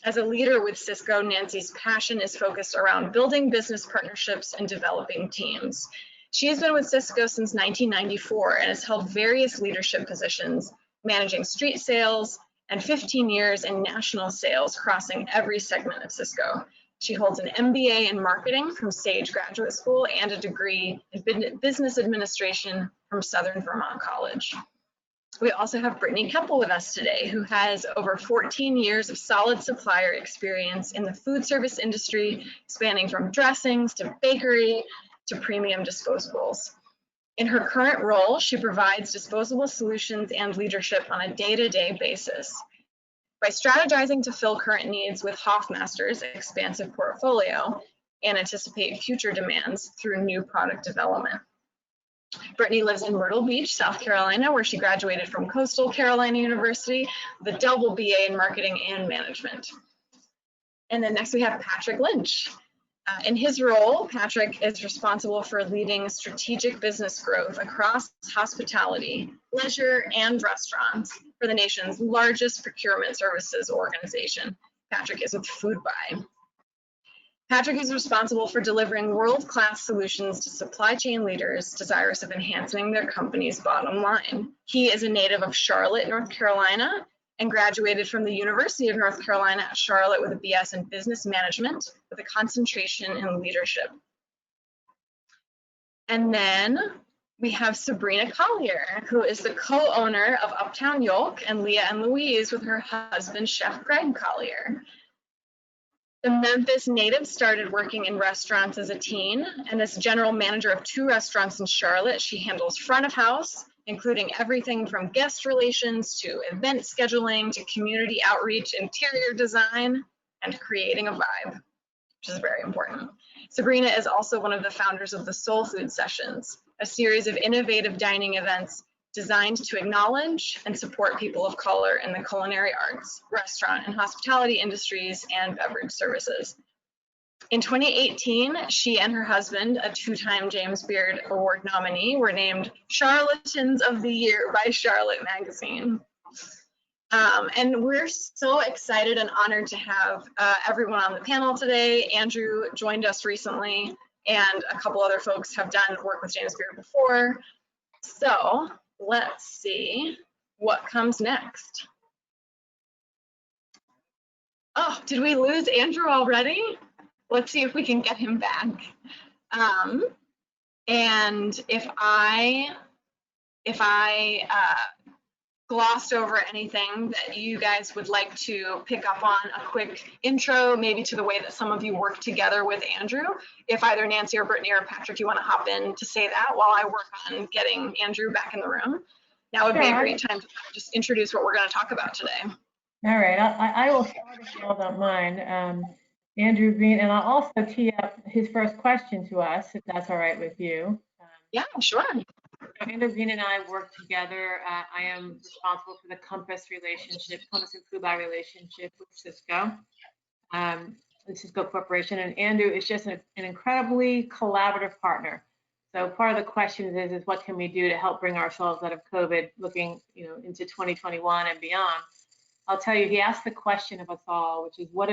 S5: As a leader with Sysco, Nancy's passion is focused around building business partnerships and developing teams. She has been with Sysco since 1994 and has held various leadership positions, managing street sales and 15 years in national sales, crossing every segment of Sysco. She holds an MBA in marketing from Sage Graduate School and a degree in business administration from Southern Vermont College. We also have Brittany Keppel with us today, who has over 14 years of solid supplier experience in the food service industry, spanning from dressings to bakery to premium disposables. In her current role, she provides disposable solutions and leadership on a day-to-day basis. By strategizing to fill current needs with Hoffmaster's expansive portfolio and anticipate future demands through new product development. Brittany lives in Myrtle Beach, South Carolina, where she graduated from Coastal Carolina University with a double BA in marketing and management. And then next we have Patrick Lynch. In his role, Patrick is responsible for leading strategic business growth across hospitality, leisure, and restaurants for the nation's largest procurement services organization. Patrick is with Foodbuy. Patrick is responsible for delivering world-class solutions to supply chain leaders desirous of enhancing their company's bottom line. He is a native of Charlotte, North Carolina, and graduated from the University of North Carolina at Charlotte with a BS in business management with a concentration in leadership. And then we have Subrina Collier, who is the co-owner of Uptown Yolk and Leah and Louise with her husband, Chef Greg Collier. The Memphis native started working in restaurants as a teen, and as general manager of 2 restaurants in Charlotte, she handles front of house, including everything from guest relations to event scheduling to community outreach, interior design, and creating a vibe, which is very important. Subrina is also one of the founders of the Soul Food Sessions, a series of innovative dining events designed to acknowledge and support people of color in the culinary arts, restaurant and hospitality industries, and beverage services. In 2018, she and her husband, a 2-time James Beard Award nominee, were named Charlatans of the Year by Charlotte Magazine. And we're so excited and honored to have everyone on the panel today. Andrew joined us recently, and a couple other folks have done work with James Beard before. So let's see what comes next. Oh, did we lose Andrew already? Let's see if we can get him back. And if I glossed over anything that you guys would like to pick up on, a quick intro, maybe to the way that some of you work together with Andrew. If either Nancy or Brittany or Patrick, you want to hop in to say that while I work on getting Andrew back in the room. Now would be a great time to just introduce what we're going to talk about today.
S9: All right, I will start if you all don't mind. Andrew Greene, and I'll also tee up his first question to us, if that's all right with you.
S5: Yeah, sure.
S9: Andrew Greene and I work together. I am responsible for the Compass and Foodbuy relationship with Sysco, the Sysco Corporation. And Andrew is just an incredibly collaborative partner. So part of the question is what can we do to help bring ourselves out of COVID, looking into 2021 and beyond? I'll tell you, he asked the question of us all, which is what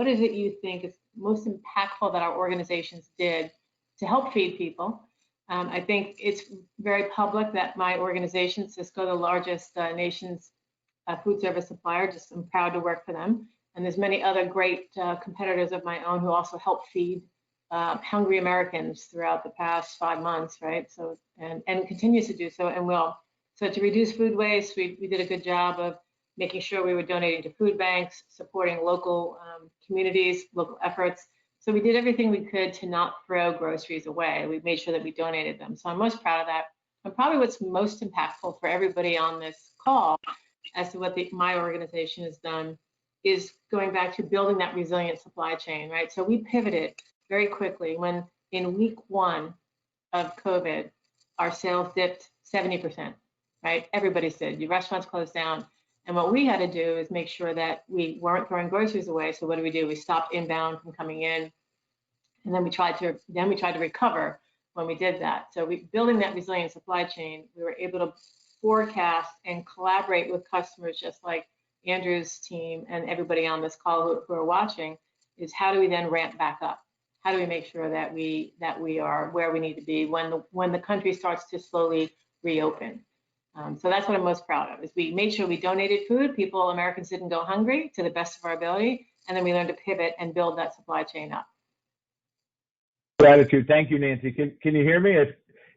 S9: is it you think is most impactful that our organizations did to help feed people? I think it's very public that my organization, Sysco, the largest nation's food service supplier, just I'm proud to work for them. And there's many other great competitors of my own who also help feed hungry Americans throughout the past 5 months, right? So and continues to do so and will. So to reduce food waste, we did a good job of making sure we were donating to food banks, supporting local communities, local efforts. So we did everything we could to not throw groceries away. We made sure that we donated them. So I'm most proud of that. And probably what's most impactful for everybody on this call as to what my organization has done is going back to building that resilient supply chain, right? So we pivoted very quickly when in week 1 of COVID, our sales dipped 70%, right? Everybody said, your restaurants closed down. And what we had to do is make sure that we weren't throwing groceries away. So what do? We stopped inbound from coming in. And then we tried to recover when we did that. So building that resilient supply chain, we were able to forecast and collaborate with customers, just like Andrew's team and everybody on this call who are watching, is how do we then ramp back up? How do we make sure that we are where we need to be when the country starts to slowly reopen? So that's what I'm most proud of, is we made sure we donated food. Americans didn't go hungry to the best of our ability. And then we learned to pivot and build that supply chain up.
S2: Gratitude. Thank you, Nancy. Can you hear me?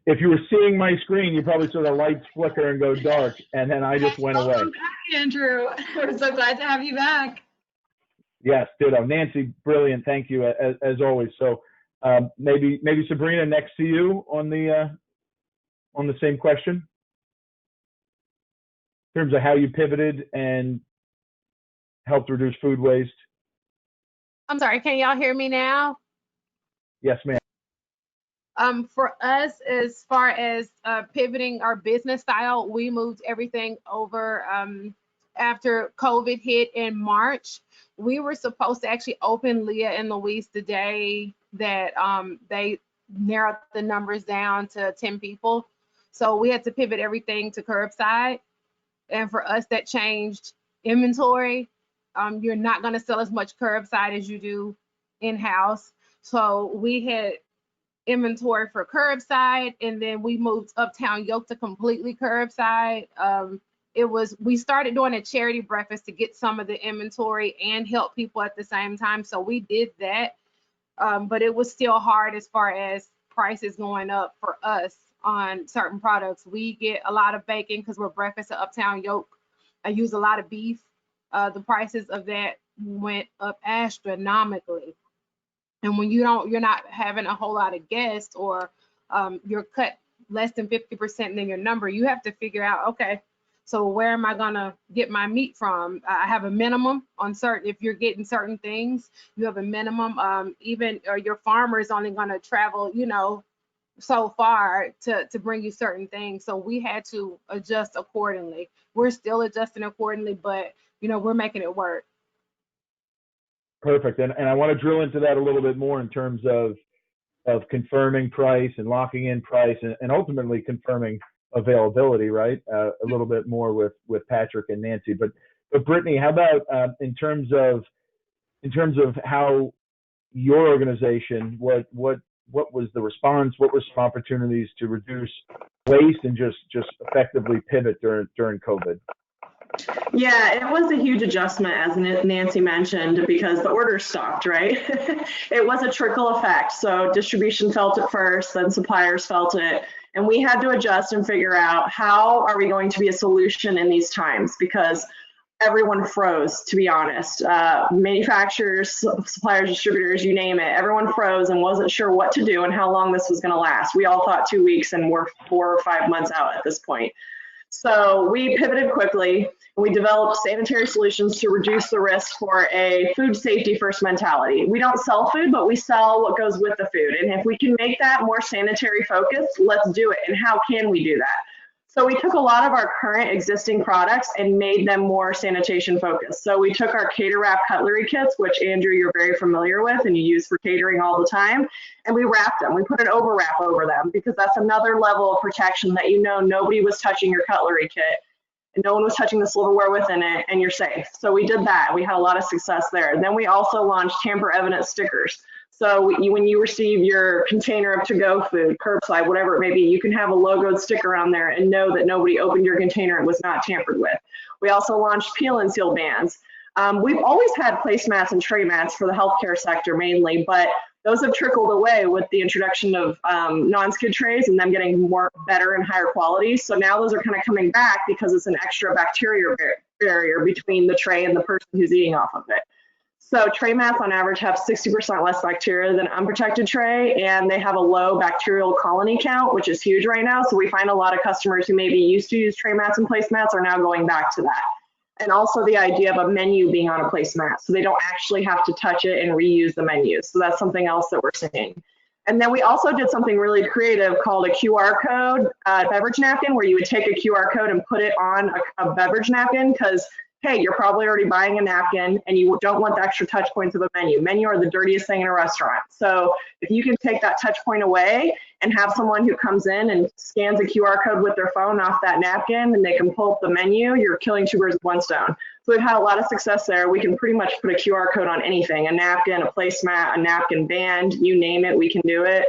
S2: If you were seeing my screen, you probably saw the lights flicker and go dark, and then I just went away.
S5: Welcome back, Andrew. We're so glad to have you back.
S2: Yes, ditto. Nancy, brilliant. Thank you, as always. So maybe Subrina, next to you on the same question, in terms of how you pivoted and helped reduce food waste.
S4: I'm sorry, can y'all hear me now?
S2: Yes, ma'am.
S4: For us, as far as pivoting our business style, we moved everything over after COVID hit in March. We were supposed to actually open Leah and Louise the day that they narrowed the numbers down to 10 people. So we had to pivot everything to curbside. And for us, that changed inventory. You're not going to sell as much curbside as you do in-house. So we had inventory for curbside, and then we moved Uptown Yolk to completely curbside. We started doing a charity breakfast to get some of the inventory and help people at the same time. So we did that. But it was still hard as far as prices going up for us on certain products. We get a lot of bacon because we're breakfast at Uptown Yolk. I use a lot of beef. The prices of that went up astronomically. And when you're not having a whole lot of guests, or you're cut less than 50% than your number, you have to figure out, okay, so where am I gonna get my meat from? I have a minimum on certain, if you're getting certain things, you have a minimum. Even your farmer is only gonna travel, so far to bring you certain things. So we had to adjust accordingly. We're still adjusting accordingly, but we're making it work.
S2: Perfect. And I want to drill into that a little bit more in terms of confirming price and locking in price and ultimately confirming availability, right? A little bit more with Patrick and Nancy. But Brittany, how about in terms of how your organization, what was the response? What were some opportunities to reduce waste and just effectively pivot during COVID?
S8: Yeah, it was a huge adjustment, as Nancy mentioned, because the orders stopped, right? It was a trickle effect. So distribution felt it first, then suppliers felt it. And we had to adjust and figure out, how are we going to be a solution in these times? Because everyone froze, to be honest. Manufacturers, suppliers, distributors, you name it, everyone froze and wasn't sure what to do and how long this was going to last. We all thought 2 weeks, and we're 4 or 5 months out at this point. So we pivoted quickly. We developed sanitary solutions to reduce the risk for a food safety first mentality. We don't sell food, but we sell what goes with the food. And if we can make that more sanitary focused, let's do it. And how can we do that? So we took a lot of our current existing products and made them more sanitation focused. So we took our cater wrap cutlery kits, which Andrew, you're very familiar with and you use for catering all the time, and we wrapped them. We put an over wrap over them because that's another level of protection that nobody was touching your cutlery kit and no one was touching the silverware within it, and you're safe. So we did that. We had a lot of success there. And then we also launched tamper evidence stickers. So when you receive your container of to-go food, curbside, whatever it may be, you can have a logoed sticker on there and know that nobody opened your container and was not tampered with. We also launched peel and seal bans. We've always had placemats and tray mats for the healthcare sector mainly, but those have trickled away with the introduction of non-skid trays and them getting better and higher quality. So now those are kind of coming back because it's an extra bacteria barrier between the tray and the person who's eating off of it. So tray mats on average have 60% less bacteria than unprotected tray, and they have a low bacterial colony count, which is huge right now. So we find a lot of customers who maybe used to use tray mats and placemats are now going back to that. And also the idea of a menu being on a placemat, so they don't actually have to touch it and reuse the menus. So that's something else that we're seeing. And then we also did something really creative called a QR code beverage napkin, where you would take a QR code and put it on a beverage napkin, because hey, you're probably already buying a napkin and you don't want the extra touch points of a menu. Menu are the dirtiest thing in a restaurant. So if you can take that touch point away and have someone who comes in and scans a QR code with their phone off that napkin and they can pull up the menu, you're killing 2 birds with 1 stone. So we've had a lot of success there. We can pretty much put a QR code on anything, a napkin, a placemat, a napkin band, you name it, we can do it.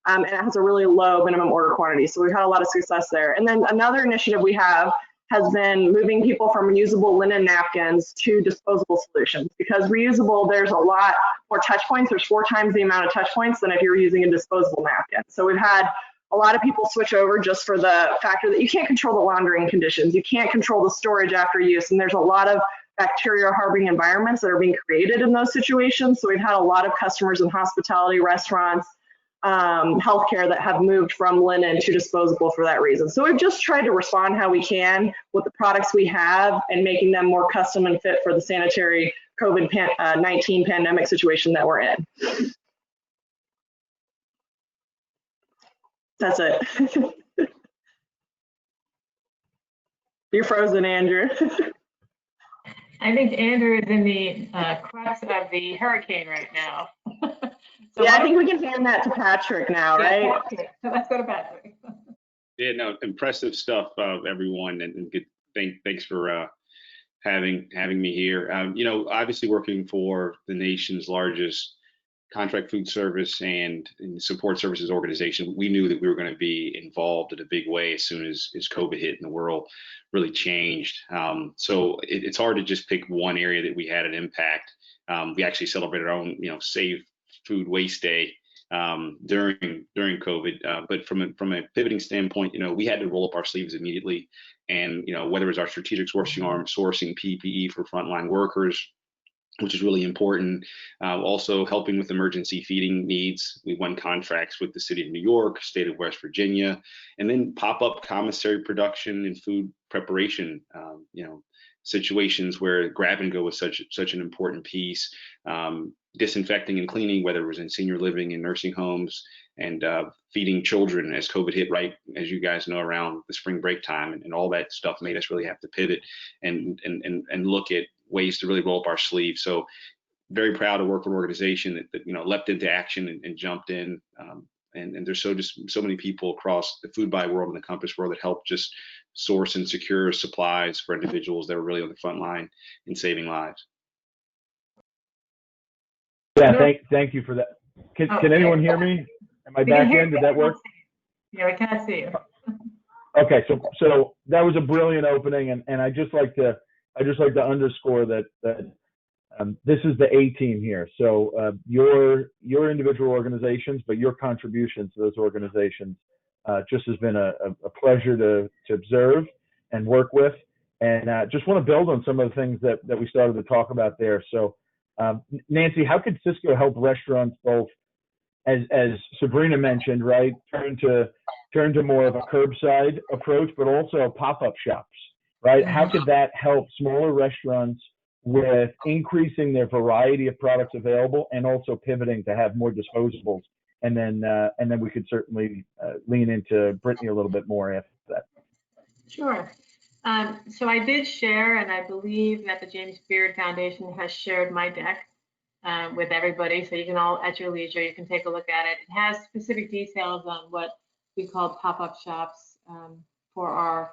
S8: And it has a really low minimum order quantity. So we've had a lot of success there. And then another initiative we have has been moving people from reusable linen napkins to disposable solutions, because reusable, there's a lot more touch points. There's 4 times the amount of touch points than if you're using a disposable napkin. So we've had a lot of people switch over just for the factor that you can't control the laundering conditions. You can't control the storage after use. And there's a lot of bacteria harboring environments that are being created in those situations. So we've had a lot of customers in hospitality, restaurants, healthcare that have moved from linen to disposable for that reason. So we've just tried to respond how we can with the products we have and making them more custom and fit for the sanitary COVID-19 pandemic situation that we're in. That's it. You're frozen, Andrew.
S9: I think Andrew is in the crux of the hurricane right now. So
S8: yeah, I think we can hand that to Patrick now, right?
S9: Yeah, so let's go to Patrick.
S6: Yeah, no, impressive stuff, everyone, and good. Thanks for having me here. You know, obviously working for the nation's largest contract food service and support services organization, we knew that we were going to be involved in a big way as soon as COVID hit and the world really changed. So it's hard to just pick one area that we had an impact. We actually celebrated our own, Save Food Waste Day during COVID. But from a pivoting standpoint, we had to roll up our sleeves immediately. And, whether it was our strategic sourcing arm, sourcing PPE for frontline workers, which is really important. Also helping with emergency feeding needs. We won contracts with the city of New York, state of West Virginia, and then pop-up commissary production and food preparation, situations where grab and go was such an important piece. Disinfecting and cleaning, whether it was in senior living and nursing homes, and feeding children as COVID hit, right, as you guys know, around the spring break time, and all that stuff made us really have to pivot and look at ways to really roll up our sleeves. So very proud to work with an organization that leapt into action and jumped in. And there's so many people across the Foodbuy world and the Compass world that help just source and secure supplies for individuals that are really on the front line in saving lives.
S2: Yeah, thank you for that. Can anyone hear me? Am I back in? Did that work?
S9: Yeah, we can't see you.
S2: Okay, so that was a brilliant opening, and I just like to underscore that this is the A team here. So your individual organizations, but your contributions to those organizations just has been a pleasure to observe and work with, and just want to build on some of the things that we started to talk about there. So Nancy, how could Sysco help restaurants both, as Subrina mentioned, right, turn to more of a curbside approach, but also pop-up shops, right? How could that help smaller restaurants with increasing their variety of products available and also pivoting to have more disposables? And then we could certainly lean into Brittany a little bit more after that.
S9: Sure. So I did share, and I believe that the James Beard Foundation has shared my deck with everybody. So you can all, at your leisure, you can take a look at it. It has specific details on what we call pop-up shops for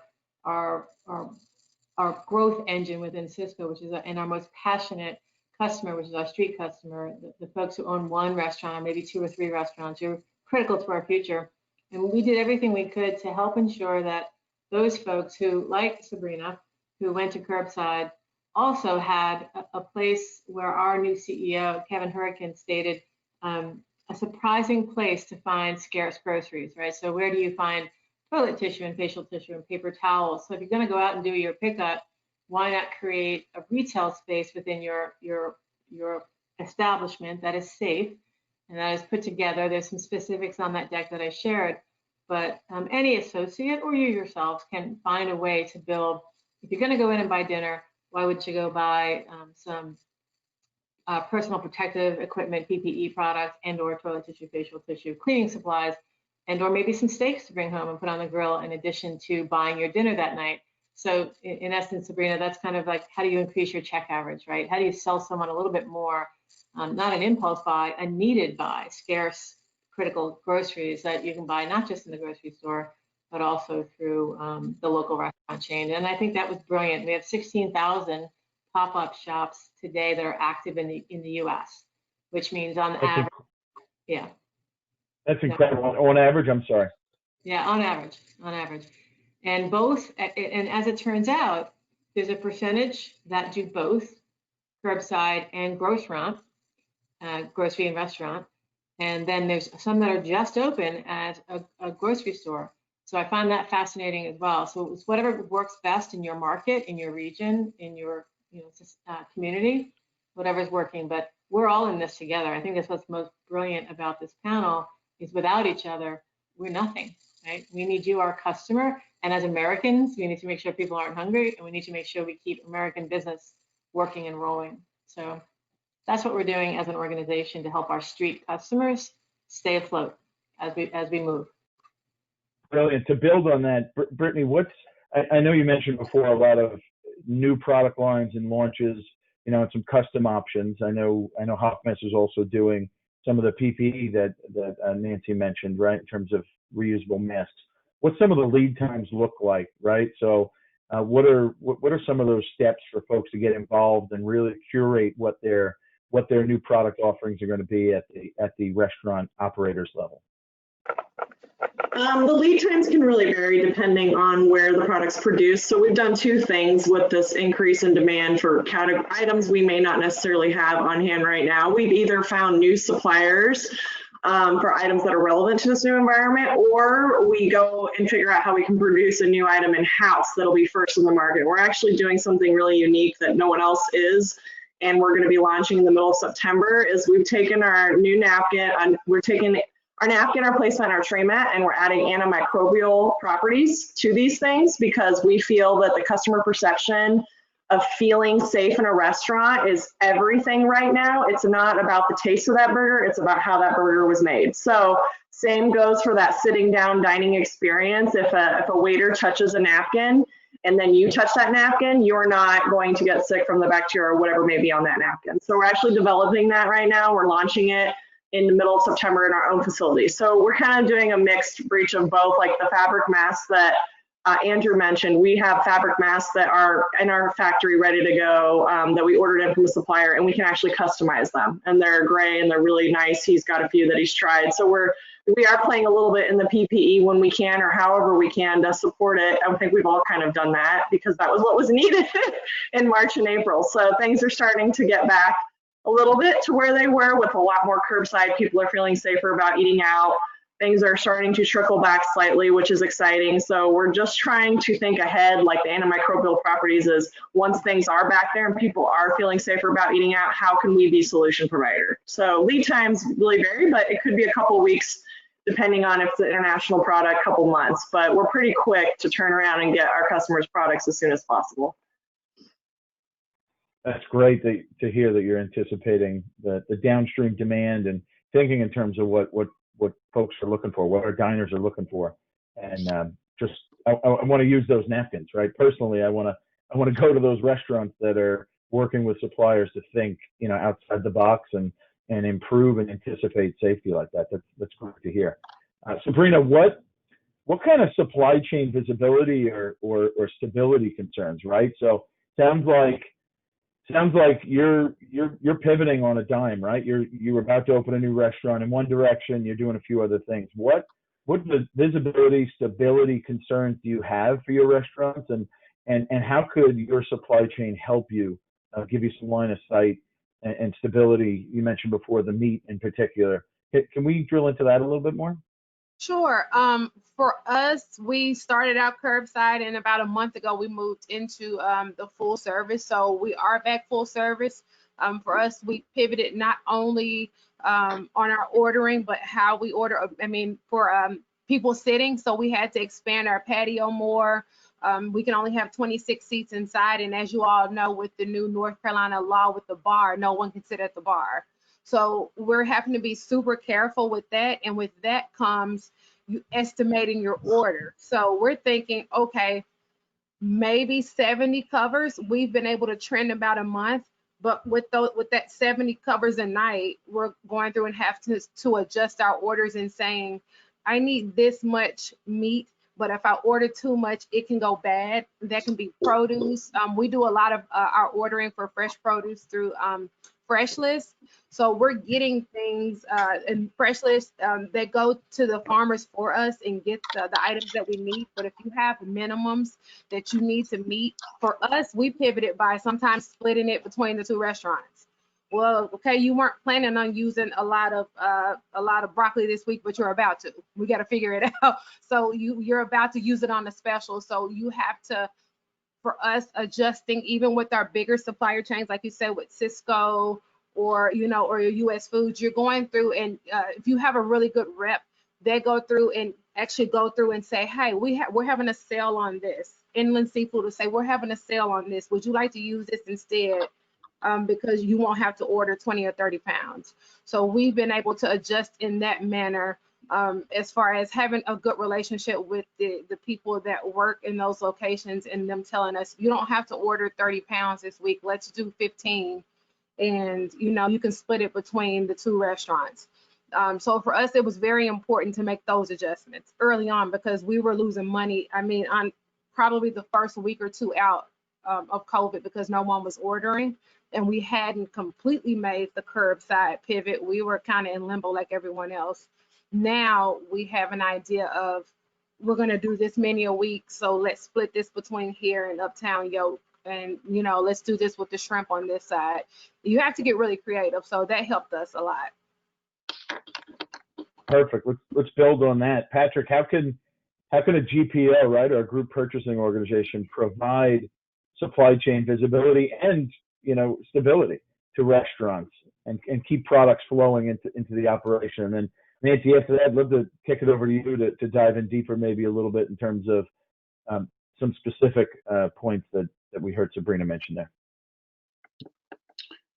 S9: our growth engine within Sysco, which is and our most passionate customer, which is our street customer, the folks who own one restaurant, maybe 2 or 3 restaurants, are critical to our future. And we did everything we could to help ensure that those folks who, like Subrina, who went to curbside, also had a place where our new CEO, Kevin Hurricane, stated a surprising place to find scarce groceries, right? So where do you find toilet tissue and facial tissue and paper towels? So if you're going to go out and do your pickup, why not create a retail space within your establishment that is safe and that is put together? There's some specifics on that deck that I shared. But any associate or you yourselves can find a way to build. If you're going to go in and buy dinner, why would you go buy some personal protective equipment, PPE products, and/or toilet tissue, facial tissue, cleaning supplies, and/or maybe some steaks to bring home and put on the grill in addition to buying your dinner that night? So in essence, Subrina, that's kind of like, how do you increase your check average, right? How do you sell someone a little bit more, not an impulse buy, a needed buy, scarce, critical groceries that you can buy not just in the grocery store, but also through the local restaurant chain. And I think that was brilliant. We have 16,000 pop-up shops today that are active in the U.S., which means on average, yeah.
S2: That's incredible. On average, I'm sorry.
S9: Yeah, on average. And both, and as it turns out, there's a percentage that do both curbside and grocery and restaurant. And then there's some that are just open at a grocery store. So I find that fascinating as well. So it's whatever works best in your market, in your region, in your community, whatever's working. But we're all in this together. I think that's what's most brilliant about this panel is without each other, we're nothing, right? We need you, our customer. And as Americans, we need to make sure people aren't hungry, and we need to make sure we keep American business working and rolling. So that's what we're doing as an organization to help our street customers stay afloat as we move.
S2: Brilliant. To build on that, Brittany, I know you mentioned before a lot of new product lines and launches, and some custom options. I know Hoffmaster is also doing some of the PPE that Nancy mentioned, right, in terms of reusable masks. What some of the lead times look like, right? So what are some of those steps for folks to get involved and really curate what their what their new product offerings are going to be at the restaurant operators level?
S8: The lead times can really vary depending on where the product's produced. So we've done two things with this increase in demand for items we may not necessarily have on hand right now. We've either found new suppliers for items that are relevant to this new environment, or we go and figure out how we can produce a new item in-house that'll be first in the market. We're actually doing something really unique that no one else is, and we're going to be launching in the middle of September. Is we've taken our new napkin, we're taking our napkin, our placement, our tray mat, and we're adding antimicrobial properties to these things because we feel that the customer perception of feeling safe in a restaurant is everything right now. It's not about the taste of that burger, it's about how that burger was made. So same goes for that sitting down dining experience. If a waiter touches a napkin and then you touch that napkin, you're not going to get sick from the bacteria or whatever may be on that napkin. So we're actually developing that right now. We're launching it in the middle of September in our own facility. So we're kind of doing a mixed breach of both, like the fabric masks that Andrew mentioned. We have fabric masks that are in our factory ready to go that we ordered in from the supplier, and we can actually customize them. And they're gray and they're really nice. He's got a few that he's tried. So we are playing a little bit in the PPE when we can, or however we can to support it. I think we've all kind of done that because that was what was needed in March and April. So things are starting to get back a little bit to where they were with a lot more curbside. People are feeling safer about eating out. Things are starting to trickle back slightly, which is exciting. So we're just trying to think ahead, like the antimicrobial properties is once things are back there and people are feeling safer about eating out, how can we be solution provider? So lead times really vary, but it could be a couple weeks depending on if it's an international product, couple months, but we're pretty quick to turn around and get our customers products as soon as possible.
S2: That's great to hear that you're anticipating the downstream demand and thinking in terms of what folks are looking for, what our diners are looking for. And I want to use those napkins, right? Personally, I want to go to those restaurants that are working with suppliers to think, outside the box and improve and anticipate safety like that. That's great to hear. Subrina, what kind of supply chain visibility or stability concerns, right? So sounds like you're pivoting on a dime, right? You're about to open a new restaurant in one direction. You're doing a few other things. What visibility, stability concerns do you have for your restaurants, and how could your supply chain help you give you some line of sight and stability? You mentioned before the meat in particular. Can we drill into that a little bit more?
S4: Sure. For us, we started out curbside, and about a month ago, we moved into the full service. So we are back full service. For us, we pivoted not only on our ordering, but how we order. For people sitting, so we had to expand our patio more. We can only have 26 seats inside, and as you all know, with the new North Carolina law with the bar, no one can sit at the bar. So we're having to be super careful with that. And with that comes you estimating your order. So we're thinking, okay, maybe 70 covers. We've been able to trend about a month, but with that 70 covers a night, we're going through and have to adjust our orders and saying, I need this much meat, but if I order too much, it can go bad. That can be produce. We do a lot of our ordering for fresh produce through Fresh List. So we're getting things in Fresh List that go to the farmers for us and get the items that we need. But if you have minimums that you need to meet, for us, we pivoted by sometimes splitting it between the two restaurants. Well, okay, you weren't planning on using a lot of broccoli this week, but you're about to. We got to figure it out. So you're about to use it on a special. So you have to, for us, adjusting even with our bigger supplier chains, like you said, with Sysco or your US Foods, you're going through, and if you have a really good rep, they go through and say, hey, we're having a sale on this. Inland Seafood will say, we're having a sale on this. Would you like to use this instead? Because you won't have to order 20 or 30 pounds. So we've been able to adjust in that manner. As far as having a good relationship with the people that work in those locations and them telling us, you don't have to order 30 pounds this week, let's do 15. And, you can split it between the two restaurants. So for us, it was very important to make those adjustments early on because we were losing money. On probably the first week or two out of COVID because no one was ordering. and we hadn't completely made the curbside pivot. We were kind of in limbo like everyone else. Now we have an idea of we're going to do this many a week, so let's split this between here and Uptown Yolk, and let's do this with the shrimp on this side. You have to get really creative, so that helped us a lot.
S2: Perfect. Let's build on that. Patrick, how can a GPO, right, or a group purchasing organization, provide supply chain visibility and stability to restaurants and keep products flowing into the operation? And then Nancy, after that, I'd love to kick it over to you to dive in deeper, maybe a little bit in terms of some specific points that we heard Subrina mention there.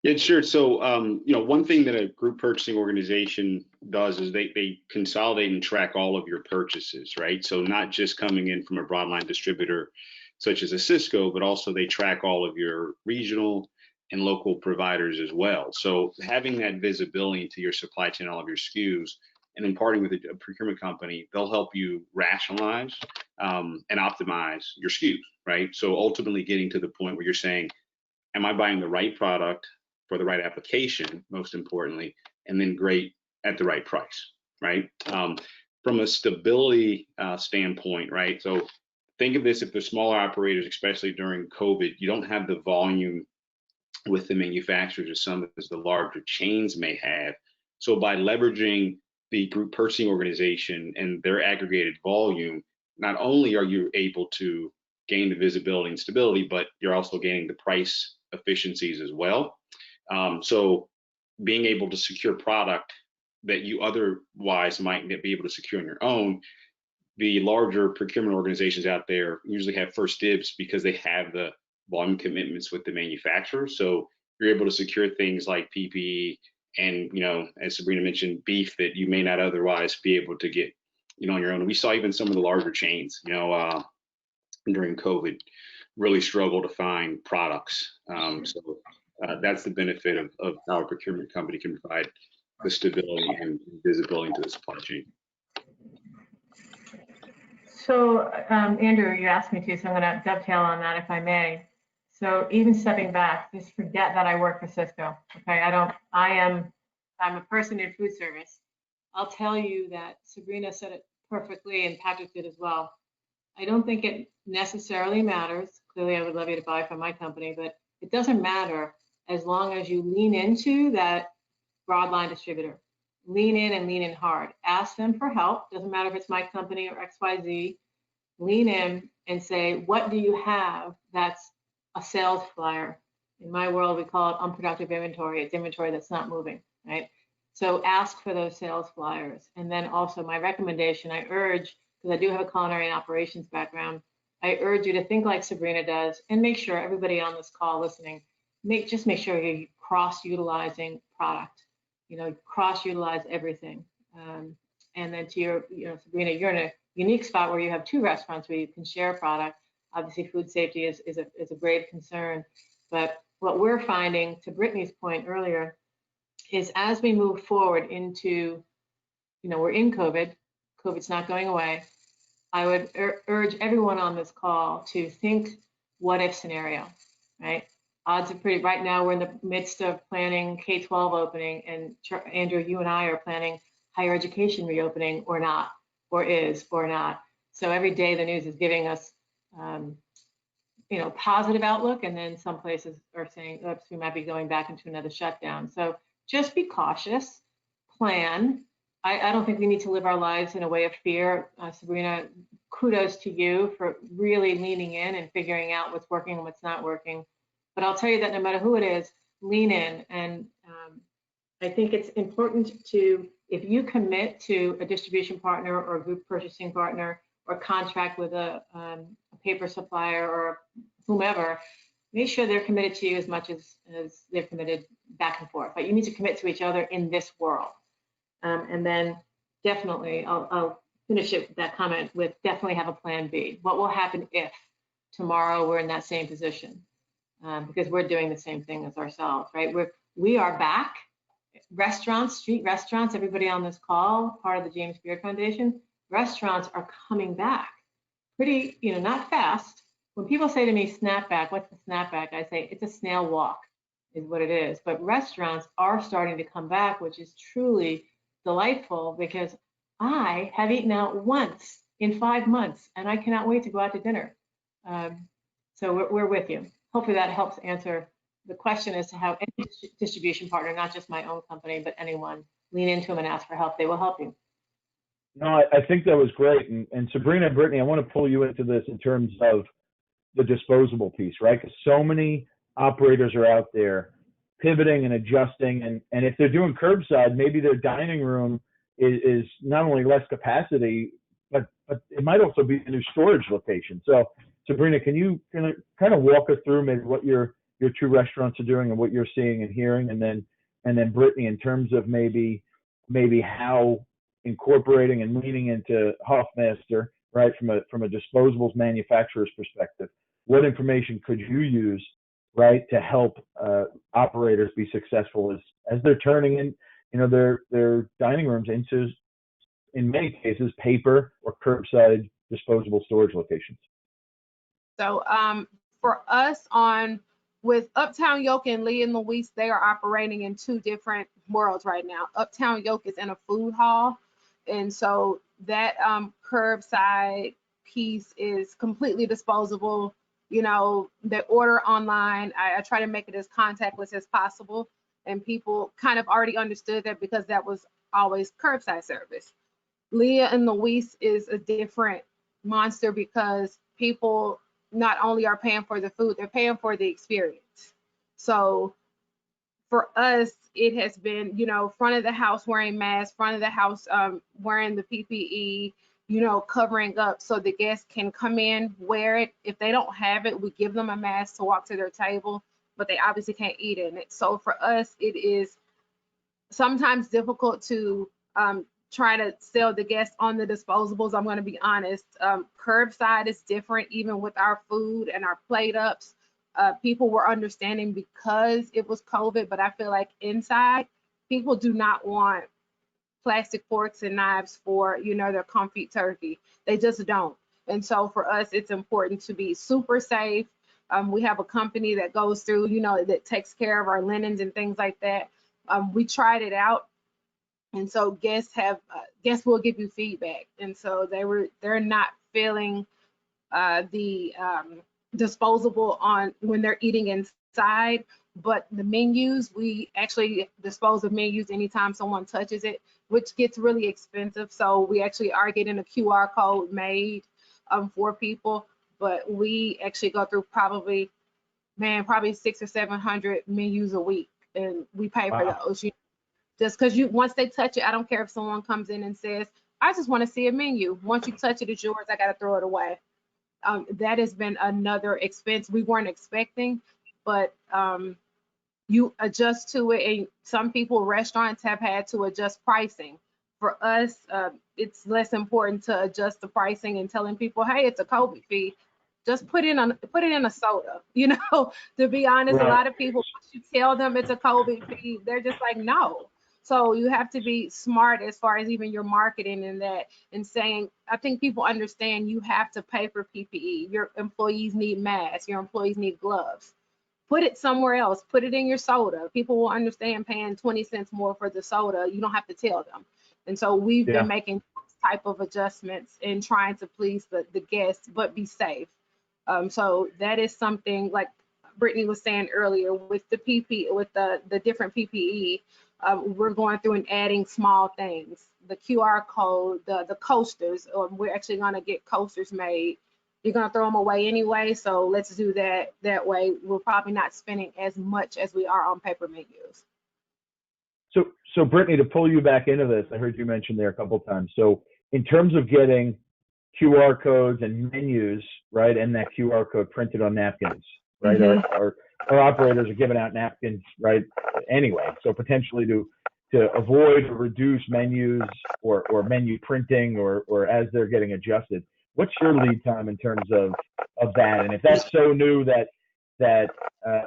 S6: Yeah, sure. So, one thing that a group purchasing organization does is they consolidate and track all of your purchases, right? So not just coming in from a broadline distributor such as a Sysco, but also they track all of your regional and local providers as well. So having that visibility into your supply chain, all of your SKUs, and then partnering with a procurement company, they'll help you rationalize and optimize your SKUs, right? So ultimately getting to the point where you're saying, am I buying the right product for the right application, most importantly, and then great at the right price, right? From a stability standpoint, right? So think of this, if the smaller operators, especially during COVID, you don't have the volume with the manufacturers as some as the larger chains may have. So by leveraging the group purchasing organization and their aggregated volume, not only are you able to gain the visibility and stability, but you're also gaining the price efficiencies as well. So being able to secure product that you otherwise might not be able to secure on your own, the larger procurement organizations out there usually have first dibs because they have the volume commitments with the manufacturer. So you're able to secure things like PPE and, as Subrina mentioned, beef that you may not otherwise be able to get, on your own. We saw even some of the larger chains, during COVID really struggle to find products. So that's the benefit of how a procurement company can provide the stability and visibility into the supply chain.
S9: So, Andrew, you asked me to, so I'm going to dovetail on that if I may. So even stepping back, just forget that I work for Sysco. Okay, I'm a person in food service. I'll tell you that Subrina said it perfectly and Patrick did as well. I don't think it necessarily matters. Clearly, I would love you to buy from my company, but it doesn't matter as long as you lean into that broadline distributor. Lean in and lean in hard. Ask them for help. Doesn't matter if it's my company or XYZ. Lean in and say, what do you have that's a sales flyer? In my world, we call it unproductive inventory. It's inventory that's not moving, right? So ask for those sales flyers. And then also my recommendation, I urge, because I do have a culinary and operations background, I urge you to think like Subrina does and make sure everybody on this call listening, just make sure you're cross-utilizing product, cross-utilize everything. And then to your, Subrina, you're in a unique spot where you have two restaurants where you can share product. Obviously, food safety is a grave concern. But what we're finding, to Brittany's point earlier, is as we move forward into, we're in COVID, COVID's not going away. I would urge everyone on this call to think what if scenario, right? Odds are pretty, right now we're in the midst of planning K-12 opening, and Andrew, you and I are planning higher education reopening or not, or is or not. So every day the news is giving us, positive outlook, and then some places are saying, oops, we might be going back into another shutdown. So just be cautious, plan. I don't think we need to live our lives in a way of fear. Subrina, kudos to you for really leaning in and figuring out what's working and what's not working. But I'll tell you that no matter who it is, lean in. And I think it's important to, if you commit to a distribution partner or a group purchasing partner or contract with a paper supplier or whomever, make sure they're committed to you as much as they're committed back and forth. But you need to commit to each other in this world. And then definitely, I'll finish it with that comment with definitely have a plan B. What will happen if tomorrow we're in that same position? Because we're doing the same thing as ourselves, right? We are back. Restaurants, street restaurants, everybody on this call, part of the James Beard Foundation, restaurants are coming back pretty, not fast. When people say to me, snapback, what's the snapback? I say, it's a snail walk. is what it is. But restaurants are starting to come back, which is truly delightful because I have eaten out once in 5 months and I cannot wait to go out to dinner. So we're with you. Hopefully that helps answer the question as to how any distribution partner, not just my own company, but anyone, lean into them and ask for help. They will help you.
S2: No, I think that was great. And Subrina and Brittany, I want to pull you into this in terms of the disposable piece, right? Because so many operators are out there pivoting and adjusting. And if they're doing curbside, maybe their dining room is not only less capacity, but it might also be a new storage location. So Subrina, can you kind of walk us through maybe what your two restaurants are doing and what you're seeing and hearing? And then Brittany, in terms of maybe how incorporating and leaning into Hoffmaster, right, from a disposables manufacturer's perspective, what information could you use, right, to help operators be successful as they're turning in, their dining rooms into, in many cases, paper or curbside disposable storage locations?
S4: So for us with Uptown Yolk and Leah and Louise, they are operating in two different worlds right now. Uptown Yolk is in a food hall. And so that curbside piece is completely disposable. They order online. I try to make it as contactless as possible. And people kind of already understood that because that was always curbside service. Leah and Louise is a different monster because people not only are paying for the food, they're paying for the experience. So for us, it has been, front of the house wearing masks, front of the house wearing the PPE, covering up so the guests can come in, wear it. If they don't have it, we give them a mask to walk to their table, but they obviously can't eat in it. So for us, it is sometimes difficult to try to sell the guests on the disposables. I'm going to be honest. Curbside is different, even with our food and our plate ups. People were understanding because it was COVID, but I feel like inside, people do not want plastic forks and knives for, their confit turkey. They just don't. And so for us, it's important to be super safe. We have a company that goes through, that takes care of our linens and things like that. We tried it out. And so guests will give you feedback. And so they're not feeling the disposable on when they're eating inside, but the menus, we actually dispose of menus anytime someone touches it, which gets really expensive. So we actually are getting a QR code made for people, but we actually go through probably 600 or 700 menus a week, and we pay for those. Just because once they touch it, I don't care if someone comes in and says, I just want to see a menu. Once you touch it, it's yours. I got to throw it away. That has been another expense we weren't expecting, but you adjust to it. And some restaurants have had to adjust pricing. For us, it's less important to adjust the pricing and telling people, hey, it's a COVID fee. Just put it in a soda. To be honest, right. A lot of people, once you tell them it's a COVID fee, they're just like, no. So you have to be smart as far as even your marketing and saying, I think people understand you have to pay for PPE. Your employees need masks. Your employees need gloves. Put it somewhere else. Put it in your soda. People will understand paying 20 cents more for the soda. You don't have to tell them. And so we've been making type of adjustments and trying to please the guests, but be safe. So that is something like Brittany was saying earlier with the PPE, with the different PPE. We're going through and adding small things, the QR code, the coasters, or we're actually going to get coasters made. You're going to throw them away anyway, so let's do that way. We're probably not spending as much as we are on paper menus.
S2: So Brittany, to pull you back into this, I heard you mention there a couple of times. So in terms of getting QR codes and menus, right, and that QR code printed on napkins, right, mm-hmm. Our operators are giving out napkins, right, anyway. So potentially to avoid or reduce menus or menu printing or as they're getting adjusted. What's your lead time in terms of that? And if that's so new that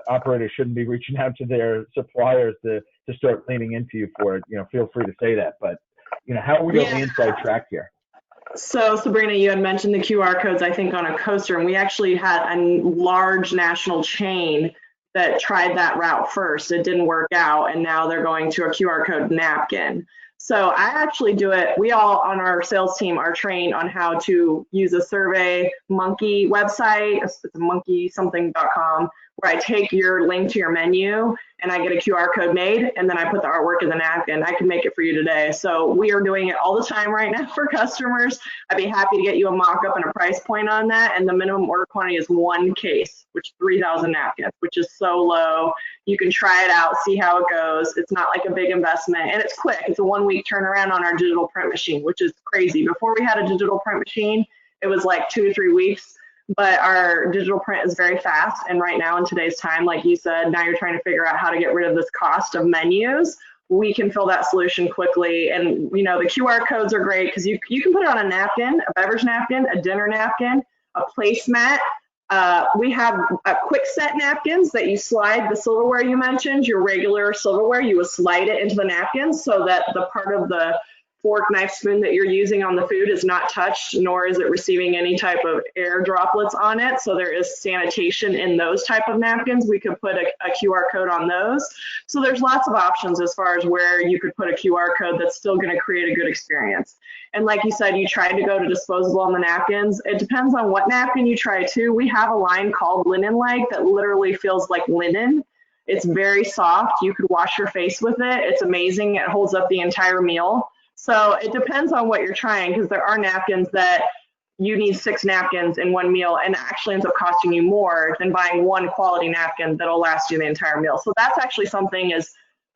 S2: operators shouldn't be reaching out to their suppliers to start leaning into you for it, feel free to say that. But, how are we on the inside track here?
S8: So Subrina, you had mentioned the QR codes, I think, on a coaster, and we actually had a large national chain that tried that route first. It didn't work out, and now they're going to a QR code napkin. So I actually do it. We all on our sales team are trained on how to use a Survey Monkey website. It's monkeysomething.com, where I take your link to your menu and I get a QR code made, and then I put the artwork in the napkin. I can make it for you today. So we are doing it all the time right now for customers. I'd be happy to get you a mock-up and a price point on that. And the minimum order quantity is 1 case, which is 3,000 napkins, which is so low. You can try it out, see how it goes. It's not like a big investment, and it's quick. It's a 1-week turnaround on our digital print machine, which is crazy. Before we had a digital print machine, it was like 2 to 3 weeks. But our digital print is very fast. And right now in today's time, like you said, now you're trying to figure out how to get rid of this cost of menus. We can fill that solution quickly. And you know, the QR codes are great because you can put it on a napkin, a beverage napkin, a dinner napkin, a placemat. We have quick set napkins that you slide the silverware you mentioned, your regular silverware, you would slide it into the napkins so that the part of the fork, knife, spoon that you're using on the food is not touched, nor is it receiving any type of air droplets on it. So there is sanitation in those type of napkins. We could put a QR code on those. So there's lots of options as far as where you could put a QR code that's still going to create a good experience. And like you said, you tried to go to disposable on the napkins. It depends on what napkin you try too. We have a line called Linen Like that literally feels like linen. It's very soft. You could wash your face with it. It's amazing. It holds up the entire meal. So it depends on what you're trying, because there are napkins that you need 6 napkins in one meal and actually ends up costing you more than buying one quality napkin that'll last you the entire meal. So that's actually something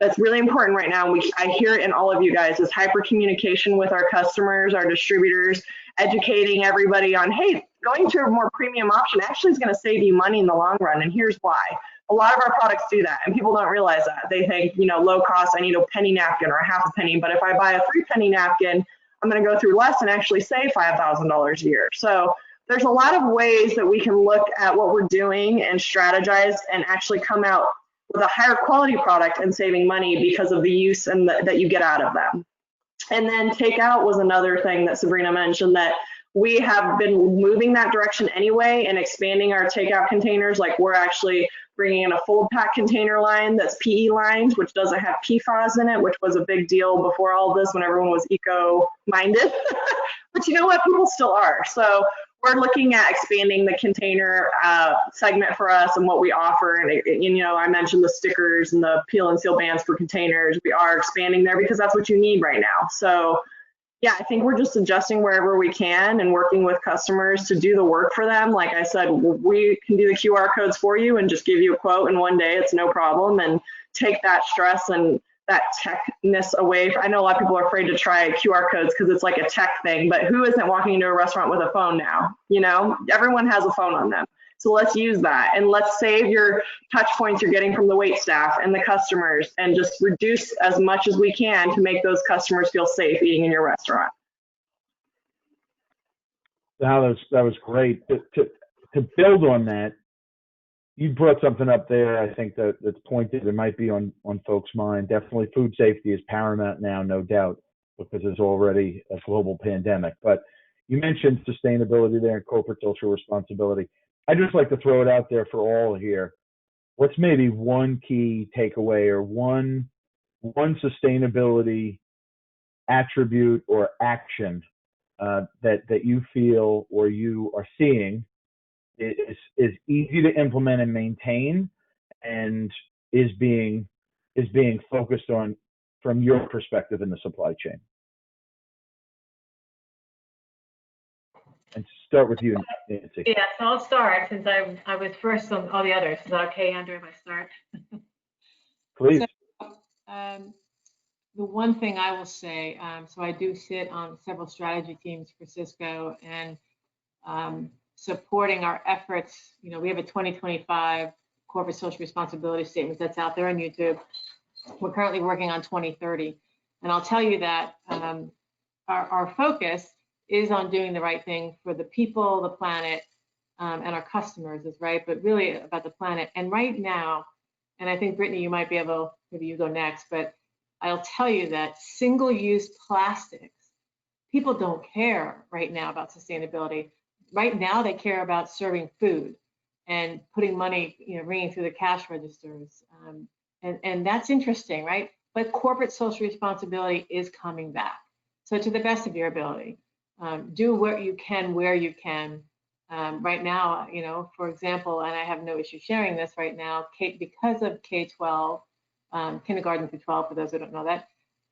S8: that's really important right now. I hear it in all of you guys, is hyper communication with our customers, our distributors, educating everybody on, hey, going to a more premium option actually is going to save you money in the long run. And here's why. A lot of our products do that, and people don't realize that. They think, you know, low cost, I need a penny napkin or a half a penny. But if I buy a 3-penny napkin, I'm going to go through less and actually save $5,000 a year. So there's a lot of ways that we can look at what we're doing and strategize and actually come out with a higher quality product and saving money because of the use and that you get out of them. And then takeout was another thing that Subrina mentioned, that we have been moving that direction anyway and expanding our takeout containers. Like, we're actually bringing in a fold pack container line that's PE lined, which doesn't have PFAS in it, which was a big deal before all this when everyone was eco-minded. But you know what? People still are. So we're looking at expanding the container segment for us and what we offer. And, you know, I mentioned the stickers and the peel and seal bands for containers. We are expanding there because that's what you need right now. So yeah, I think we're just adjusting wherever we can and working with customers to do the work for them. Like I said, we can do the QR codes for you and just give you a quote in one day. It's no problem, and take that stress and that techness away. I know a lot of people are afraid to try QR codes because it's like a tech thing, but who isn't walking into a restaurant with a phone now? You know, everyone has a phone on them. So let's use that, and let's save your touch points you're getting from the wait staff and the customers, and just reduce as much as we can to make those customers feel safe eating in your restaurant.
S2: That was great. To build on that, you brought something up there, I think that's pointed, it might be on folks' mind. Definitely food safety is paramount now, no doubt, because there's already a global pandemic. But you mentioned sustainability there and corporate social responsibility. I'd just like to throw it out there for all here. What's maybe one key takeaway or one sustainability attribute or action that you feel or you are seeing is easy to implement and maintain, and is being focused on from your perspective in the supply chain? And start with you, Nancy.
S9: Yeah, so I'll start since I was first on all the others. Is that okay, Andrew, if I start?
S2: Please.
S9: So, the one thing I will say, so I do sit on several strategy teams for Sysco, and supporting our efforts. You know, we have a 2025 corporate social responsibility statement that's out there on YouTube. We're currently working on 2030. And I'll tell you that our focus is on doing the right thing for the people, the planet, and our customers is right, but really about the planet. And right now, and I think Brittany, you might be able, maybe you go next, but I'll tell you that single-use plastics, people don't care right now about sustainability. Right now, they care about serving food. and putting money, ringing through the cash registers. And that's interesting, right? But corporate social responsibility is coming back. So to the best of your ability, do what you can where you can. Right now, for example, and I have no issue sharing this right now, because of K-12, kindergarten through 12, for those who don't know that,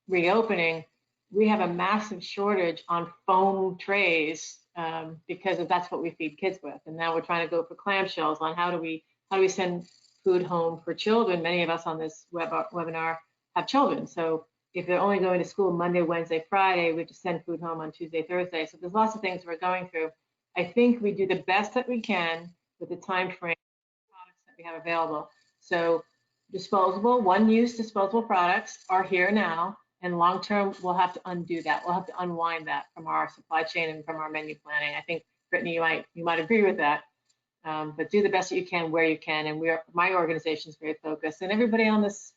S9: reopening, we have a massive shortage on foam trays because that's what we feed kids with. And now we're trying to go for clamshells on how do we send food home for children. Many of us on this webinar have children. So if they're only going to school Monday, Wednesday, Friday, we have to send food home on Tuesday, Thursday. So there's lots of things we're going through. I think we do the best that we can with the time frame products that we have available. So disposable, one-use disposable products are here now, and long-term, we'll have to undo that. We'll have to unwind that from our supply chain and from our menu planning. I think, Brittany, you might agree with that. But do the best that you can where you can, and my organization is very focused. And everybody on this,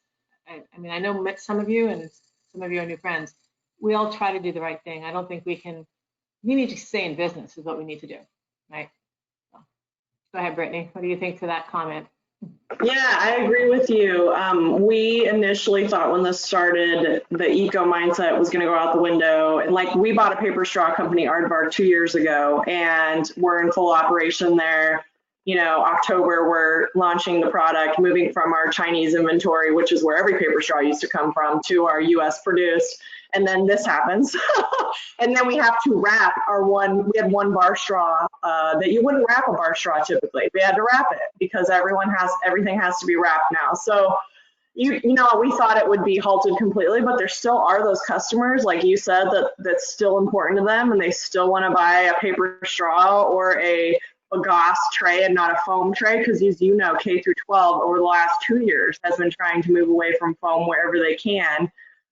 S9: I know some of you, and some of you are new friends. We all try to do the right thing. I don't think we need to stay in business is what we need to do, right? So, go ahead, Brittany. What do you think to that comment?
S8: Yeah, I agree with you. We initially thought when this started, the eco mindset was going to go out the window. And we bought a paper straw company, Aardvark, 2 years ago, and we're in full operation there. October, we're launching the product, moving from our Chinese inventory, which is where every paper straw used to come from, to our US produced. And then this happens. And then we have to wrap we had one bar straw that you wouldn't wrap a bar straw typically. We had to wrap it because everything has to be wrapped now. So, we thought it would be halted completely, but there still are those customers, like you said, that's still important to them, and they still want to buy a paper straw or a gauze tray and not a foam tray, because as you know, K through 12 over the last 2 years has been trying to move away from foam wherever they can.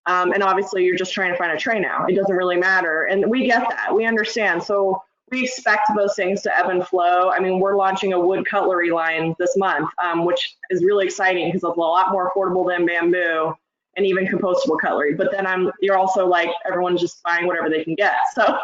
S8: And obviously you're just trying to find a tray now. It doesn't really matter. And we get that, we understand. So we expect those things to ebb and flow. We're launching a wood cutlery line this month, which is really exciting because it's a lot more affordable than bamboo and even compostable cutlery. But then you're also like, everyone's just buying whatever they can get. So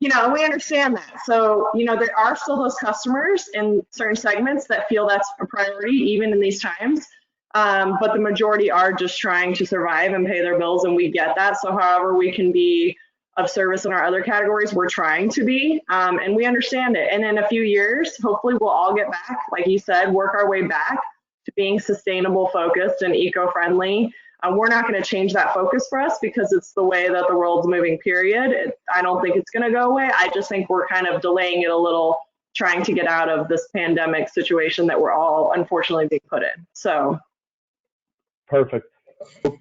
S8: we understand that. So, there are still those customers in certain segments that feel that's a priority, even in these times. But the majority are just trying to survive and pay their bills, and we get that. So however we can be of service in our other categories, we're trying to be, and we understand it. And in a few years, hopefully we'll all get back, like you said, work our way back to being sustainable, focused, and eco-friendly. We're not going to change that focus for us because it's the way that the world's moving, period. I don't think it's going to go away. I just think we're kind of delaying it a little, trying to get out of this pandemic situation that we're all unfortunately being put in. So.
S2: Perfect.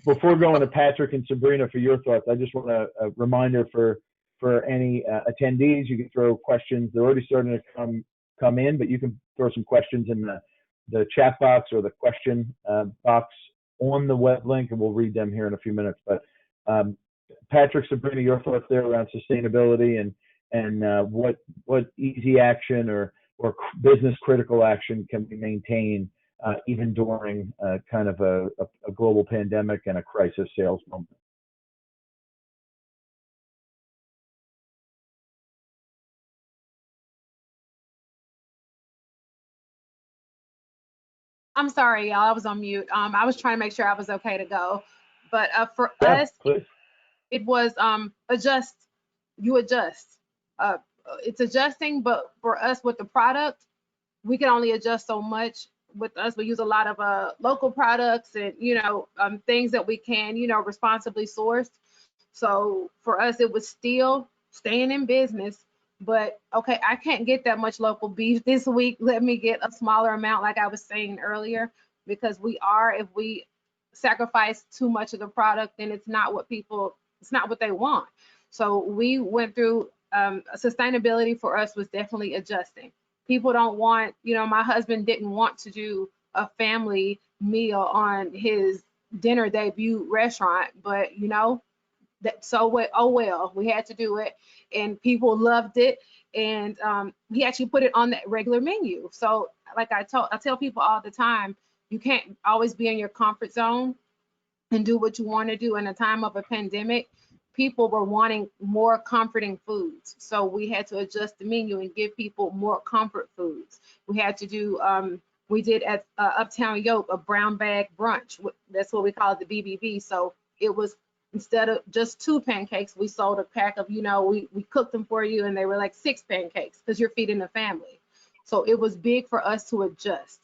S2: Before going to Patrick and Subrina for your thoughts, I just want a reminder for any attendees. You can throw questions. They're already starting to come in, but you can throw some questions in the chat box or the question box on the web link, and we'll read them here in a few minutes. But Patrick, Subrina, your thoughts there around sustainability and what easy action or business critical action can we maintain even during kind of a global pandemic and a crisis sales moment?
S4: I'm sorry, y'all. I was on mute. I was trying to make sure I was okay to go. But for us,
S2: please.
S4: It was adjust. You adjust. It's adjusting, but for us with the product, we can only adjust so much. With us, we use a lot of local products and things that we can responsibly sourced. So for us, it was still staying in business. But okay, I can't get that much local beef this week. Let me get a smaller amount, like I was saying earlier, because if we sacrifice too much of the product, then it's not what they want. So we went through sustainability for us was definitely adjusting. People don't want, my husband didn't want to do a family meal on his dinner debut restaurant, but oh well, we had to do it, and people loved it, and he actually put it on that regular menu. So like I tell people all the time, you can't always be in your comfort zone and do what you want to do in a time of a pandemic. people were wanting more comforting foods. So we had to adjust the menu and give people more comfort foods. We had to do, we did at Uptown Yolk a brown bag brunch. That's what we call it, the BBB. So it was, instead of just 2 pancakes, we sold a pack of, we cooked them for you and they were like 6 pancakes because you're feeding the family. So it was big for us to adjust,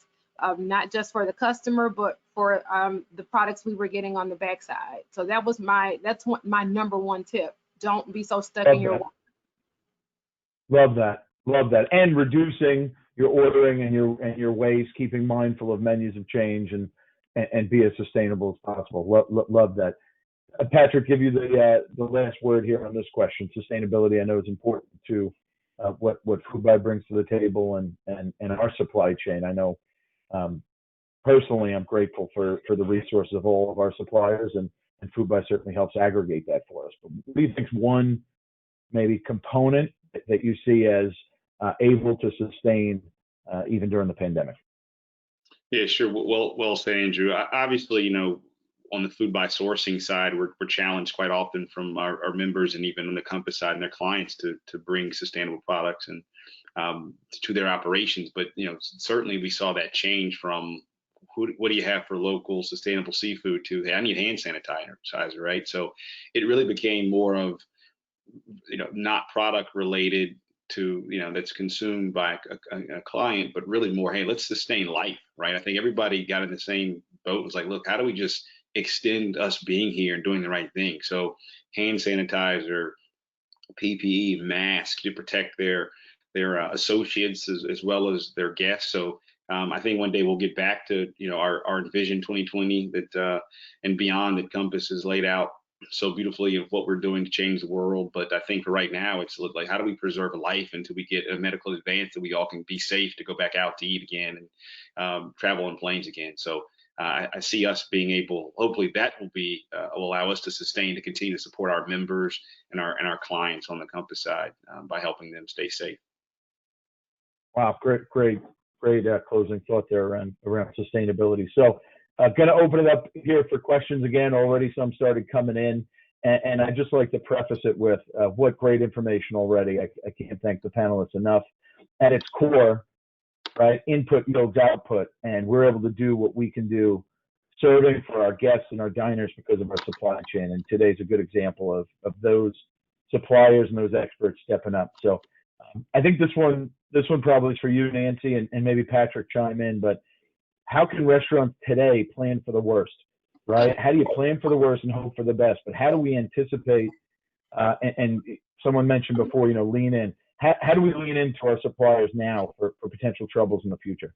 S4: not just for the customer, but for the products we were getting on the backside. So that's my number one tip. Don't be so stuck in your.
S2: Love that. And reducing your ordering and your waste, keeping mindful of menus of change and be as sustainable as possible. Love that. Patrick, give you the last word here on this question. Sustainability, I know, is important to what Foodbuy brings to the table and our supply chain. I know personally, I'm grateful for the resources of all of our suppliers, and Foodbuy certainly helps aggregate that for us. But what do you think is one maybe component that you see as able to sustain even during the pandemic?
S6: Yeah, sure. Well said, Andrew. Obviously, on the Foodbuy sourcing side, we're challenged quite often from our members and even on the Compass side and their clients to bring sustainable products and to their operations. But certainly we saw that change from what do you have for local sustainable seafood to, hey, I need hand sanitizer, right? So it really became more of not product related to that's consumed by a client, but really more, hey, let's sustain life, right? I think everybody got in the same boat. It was like, look, how do we just extend us being here and doing the right thing? So hand sanitizer, PPE, masks to protect their associates as well as their guests. So I think one day we'll get back to our Vision 2020 that and beyond that Compass has laid out so beautifully of what we're doing to change the world. But I think for right now, it's like, how do we preserve life until we get a medical advance that we all can be safe to go back out to eat again and travel on planes again. So I see us being able, hopefully that will allow us to sustain, to continue to support our members and our clients on the Compass side by helping them stay safe.
S2: Wow, great closing thought there around sustainability. So going to open it up here for questions again. Already some started coming in, and I'd just like to preface it with what great information already. I can't thank the panelists enough. At its core, right, input yields output, and we're able to do what we can do serving for our guests and our diners because of our supply chain. And today's a good example of those suppliers and those experts stepping up. So I think this one probably is for you, Nancy, and maybe Patrick chime in, but how can restaurants today plan for the worst, right? How do you plan for the worst and hope for the best? But how do we anticipate, and someone mentioned before, lean in. How do we lean into our suppliers now for potential troubles in the future?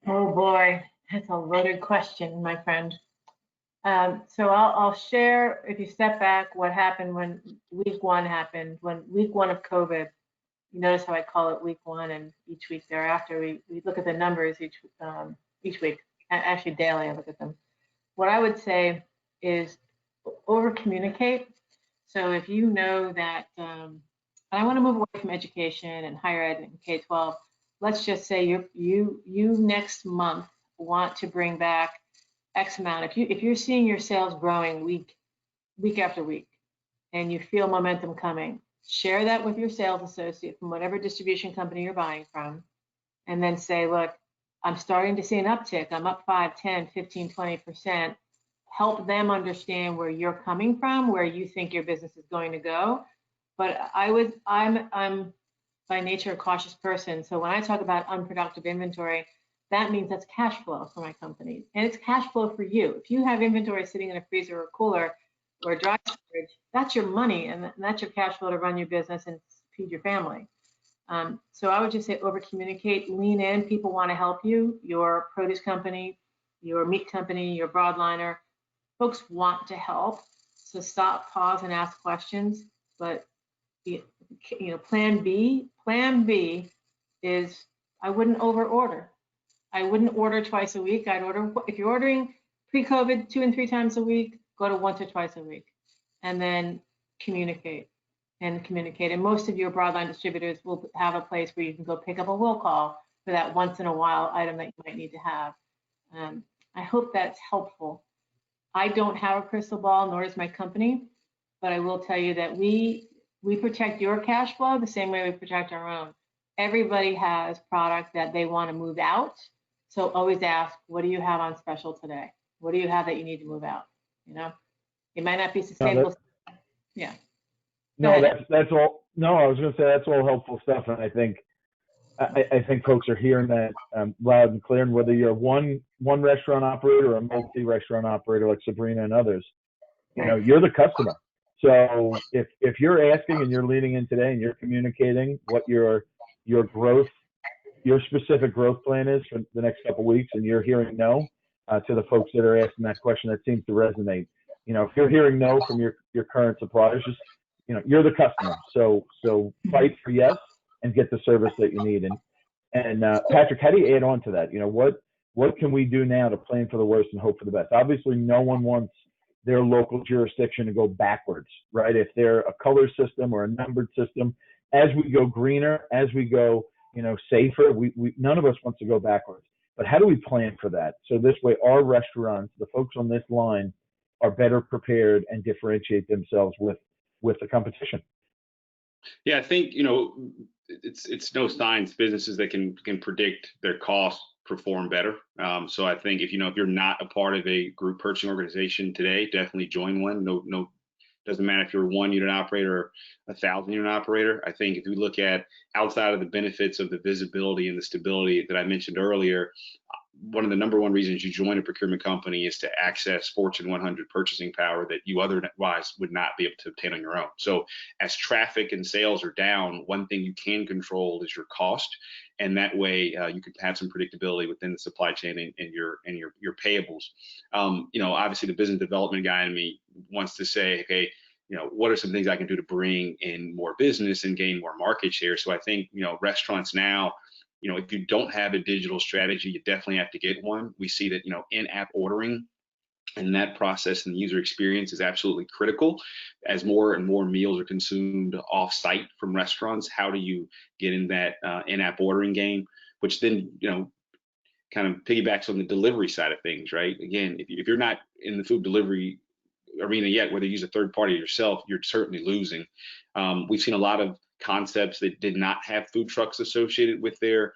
S9: Oh boy, that's a loaded question, my friend. So I'll share, if you step back, what happened when week one happened, when week one of COVID. You notice how I call it week one, and each week thereafter, we look at the numbers each week, actually daily I look at them. What I would say is over communicate. So if you know that, I want to move away from education and higher ed and K-12, let's just say you next month want to bring back X amount. If you're seeing your sales growing week after week, and you feel momentum coming, share that with your sales associate from whatever distribution company you're buying from, and then say, look, I'm starting to see an uptick. I'm up 5, 10, 15, 20%. Help them understand where you're coming from, where you think your business is going to go. But I'm by nature a cautious person. So when I talk about unproductive inventory, that means that's cash flow for my company. And it's cash flow for you. If you have inventory sitting in a freezer or a cooler or dry storage, that's your money, and that's your cash flow to run your business and feed your family. So I would just say over communicate, lean in. People want to help you. Your produce company, your meat company, your broadliner, folks want to help. So stop, pause, and ask questions. But plan B is I wouldn't over order. I wouldn't order twice a week. I'd order, if you're ordering pre-COVID 2 and 3 times a week, go to 1 to twice a week, and then communicate. And most of your broadline distributors will have a place where you can go pick up a will call for that once in a while item that you might need to have. I hope that's helpful. I don't have a crystal ball, nor does my company, but I will tell you that we protect your cash flow the same way we protect our own. Everybody has product that they want to move out. So always ask, what do you have on special today? What do you have that you need to move out? You know, it might not be sustainable. Yeah.
S2: No, that's all. No, I was going to say that's all helpful stuff, and I think folks are hearing that loud and clear. And whether you're one restaurant operator or a multi-restaurant operator like Subrina and others, you know, you're the customer. So if you're asking and you're leaning in today and you're communicating what your growth, your specific growth plan is for the next couple of weeks, and you're hearing no to the folks that are asking that question, that seems to resonate. You know, if you're hearing no from your current suppliers, just, you know, you're the customer. So fight for yes and get the service that you need. And Patrick, how do you add on to that? You know, what can we do now to plan for the worst and hope for the best? Obviously, no one wants their local jurisdiction to go backwards, right? If they're a color system or a numbered system, as we go greener, as we go, you know, safer, we none of us wants to go backwards. But how do we plan for that? So this way, our restaurants, the folks on this line, are better prepared and differentiate themselves with the competition.
S6: Yeah, I think, you know, it's no science. Businesses that can predict their costs perform better. So I think if you're not a part of a group purchasing organization today, definitely join one. No, doesn't matter if you're a 1 unit operator or 1,000 unit operator. I think if we look at outside of the benefits of the visibility and the stability that I mentioned earlier, one of the number one reasons you join a procurement company is to access Fortune 100 purchasing power that you otherwise would not be able to obtain on your own. So as traffic and sales are down, one thing you can control is your cost. And that way you can have some predictability within the supply chain and your payables. You know, obviously the business development guy in me wants to say, okay, you know, what are some things I can do to bring in more business and gain more market share? So I think, you know, restaurants now, you know, if you don't have a digital strategy, you definitely have to get one. We see that, you know, in-app ordering and that process and the user experience is absolutely critical. As more and more meals are consumed off-site from restaurants, how do you get in that in-app ordering game, which then, you know, kind of piggybacks on the delivery side of things, right? Again, if you're not in the food delivery arena yet, whether you use a third party or yourself, you're certainly losing. We've seen a lot of concepts that did not have food trucks associated with their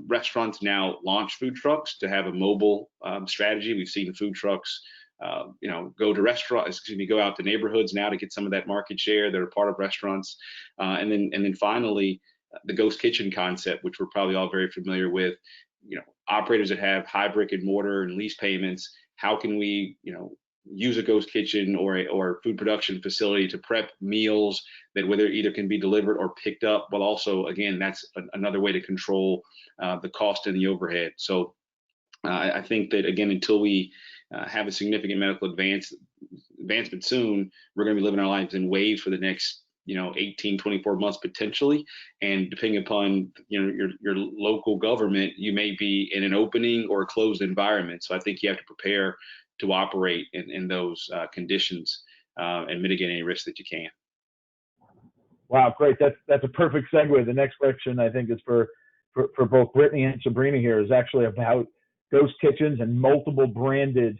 S6: restaurants now launch food trucks to have a mobile strategy. We've seen food trucks, you know, go out to neighborhoods now to get some of that market share that are part of restaurants. And then finally, the ghost kitchen concept, which we're probably all very familiar with. You know, operators that have high brick and mortar and lease payments, how can we, you know, use a ghost kitchen or food production facility to prep meals that whether either can be delivered or picked up, but also, again, that's another way to control the cost and the overhead. So I think that, again, until we have a significant medical advancement soon, we're going to be living our lives in waves for the next, you know, 18, 24 months potentially. And depending upon, you know, your local government, you may be in an opening or a closed environment. So I think you have to prepare to operate in those conditions and mitigate any risks that you can.
S2: Wow, great. That's a perfect segue. The next question I think is for both Brittany and Subrina here is actually about ghost kitchens and multiple branded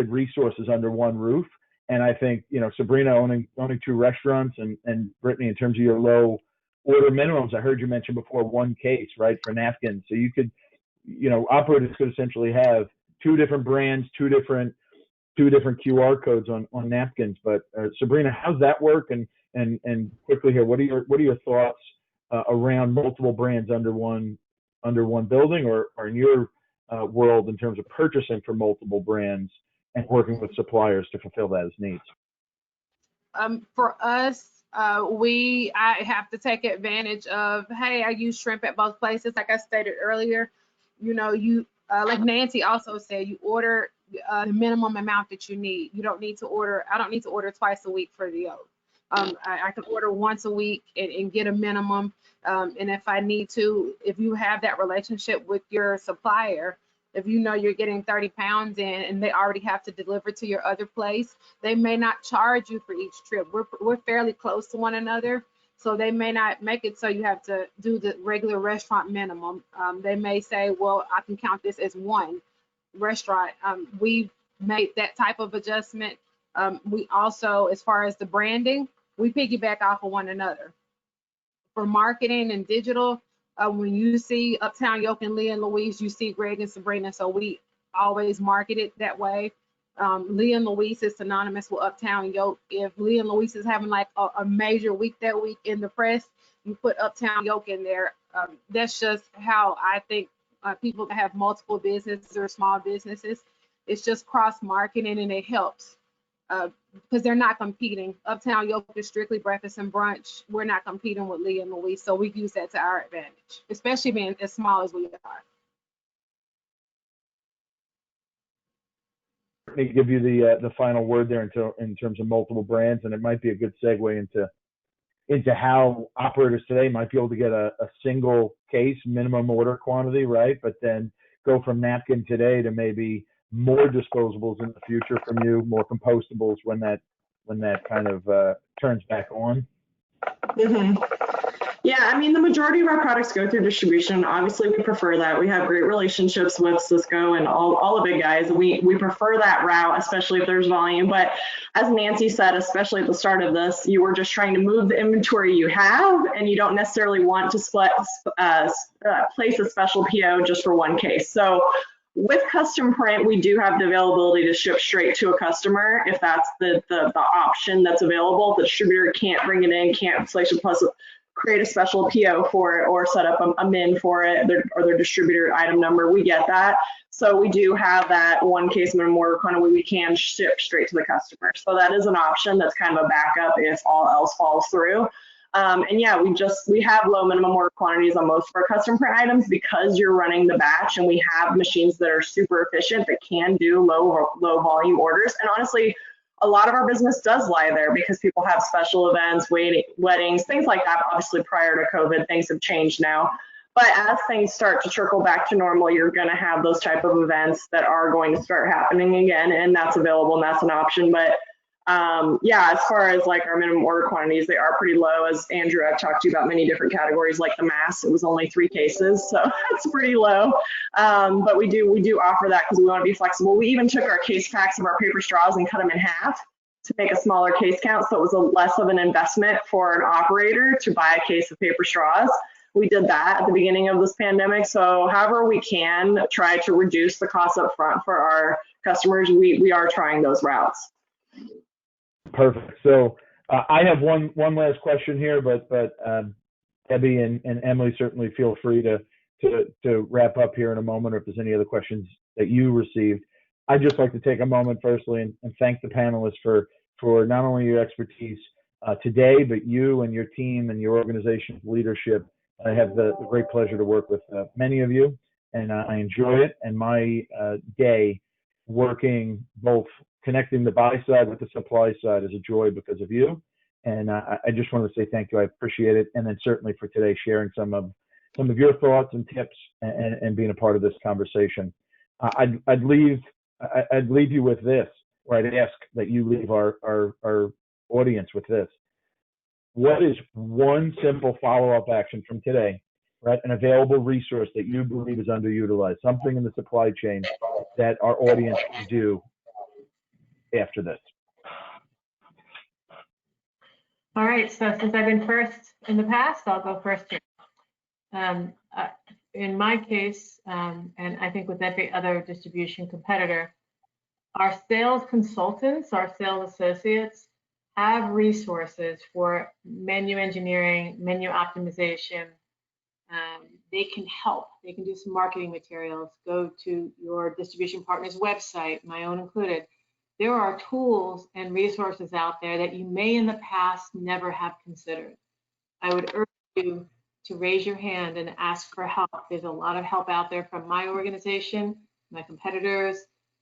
S2: resources under one roof. And I think, you know, Subrina owning 2 restaurants and Brittany, in terms of your low order minimums, I heard you mention before 1 case, right, for napkins. So you could, you know, operators could essentially have 2 different brands, 2 different QR codes on napkins. But Subrina, how's that work? And quickly here, what are your thoughts around multiple brands under one building, or in your world in terms of purchasing for multiple brands and working with suppliers to fulfill that as needs?
S4: For us, I have to take advantage of, hey, I use shrimp at both places. Like I stated earlier, you know, like Nancy also said, you order the minimum amount that you need. I don't need to order twice a week for the Yolk. I can order once a week and get a minimum. And if I need to, if you have that relationship with your supplier, if you know you're getting 30 pounds in and they already have to deliver to your other place, they may not charge you for each trip. We're fairly close to one another, so they may not make it so you have to do the regular restaurant minimum. They may say, well, I can count this as one restaurant. We made that type of adjustment. We also, as far as the branding, we piggyback off of one another. For marketing and digital, when you see Uptown Yolk and Leah and Louise, you see Greg and Subrina, so we always market it that way. Leah and Louise is synonymous with Uptown Yolk. If Leah and Louise is having like a major week that week in the press, you put Uptown Yolk in there. That's just how I think people that have multiple businesses or small businesses, it's just cross marketing, and it helps because they're not competing. Uptown Yolk is strictly breakfast and brunch. We're not competing with Leah and Louise, so we use that to our advantage, especially being as small as we are.
S2: Let me give you the final word there in terms of multiple brands, and it might be a good segue into how operators today might be able to get a single case minimum order quantity, right? But then go from napkin today to maybe more disposables in the future from you, more compostables when that kind of turns back on.
S8: Mm-hmm. Yeah, I mean, the majority of our products go through distribution. Obviously, we prefer that. We have great relationships with Sysco and all the big guys. We prefer that route, especially if there's volume. But as Nancy said, especially at the start of this, you were just trying to move the inventory you have, and you don't necessarily want to place a special PO just for one case. So with custom print, we do have the availability to ship straight to a customer if that's the option that's available. The distributor can't bring it in, can't place a plus create a special PO for it or set up a min for it or their distributor item number. We get that. So we do have that one case minimum order quantity we can ship straight to the customer. So that is an option that's kind of a backup if all else falls through. And yeah, we have low minimum order quantities on most of our custom print items because you're running the batch, and we have machines that are super efficient that can do low volume orders. And honestly, a lot of our business does lie there because people have special events, weddings, things like that. Obviously, prior to COVID, things have changed now. But as things start to trickle back to normal, you're going to have those type of events that are going to start happening again, and that's available and that's an option. But yeah, as far as like our minimum order quantities, they are pretty low. As Andrew, I've talked to you about many different categories, like the mass, it was only 3 cases, so that's pretty low. But we do offer that because we want to be flexible. We even took our case packs of our paper straws and cut them in half to make a smaller case count, so it was less of an investment for an operator to buy a case of paper straws. We did that at the beginning of this pandemic. So however we can try to reduce the cost up front for our customers, we are trying those routes.
S2: Perfect. So I have one last question here, but Debbie and Emily certainly feel free to wrap up here in a moment, or if there's any other questions that you received. I'd just like to take a moment firstly and thank the panelists for not only your expertise today, but you and your team and your organization's leadership. I have the great pleasure to work with many of you, and I enjoy it. And my day working both connecting the buy side with the supply side is a joy because of you. And I just want to say thank you. I appreciate it. And then certainly for today, sharing some of your thoughts and tips and being a part of this conversation. I'd leave you with this, or I'd ask that you leave our audience with this. What is one simple follow-up action from today, right? An available resource that you believe is underutilized, something in the supply chain that our audience can do after this?
S9: All right, so since I've been first in the past, I'll go first here. In my case, and I think with every other distribution competitor, our sales consultants, our sales associates have resources for menu engineering, menu optimization. They can help. They can do some marketing materials. Go to your distribution partner's website, my own included. There are tools and resources out there that you may in the past never have considered. I would urge you to raise your hand and ask for help. There's a lot of help out there from my organization, my competitors,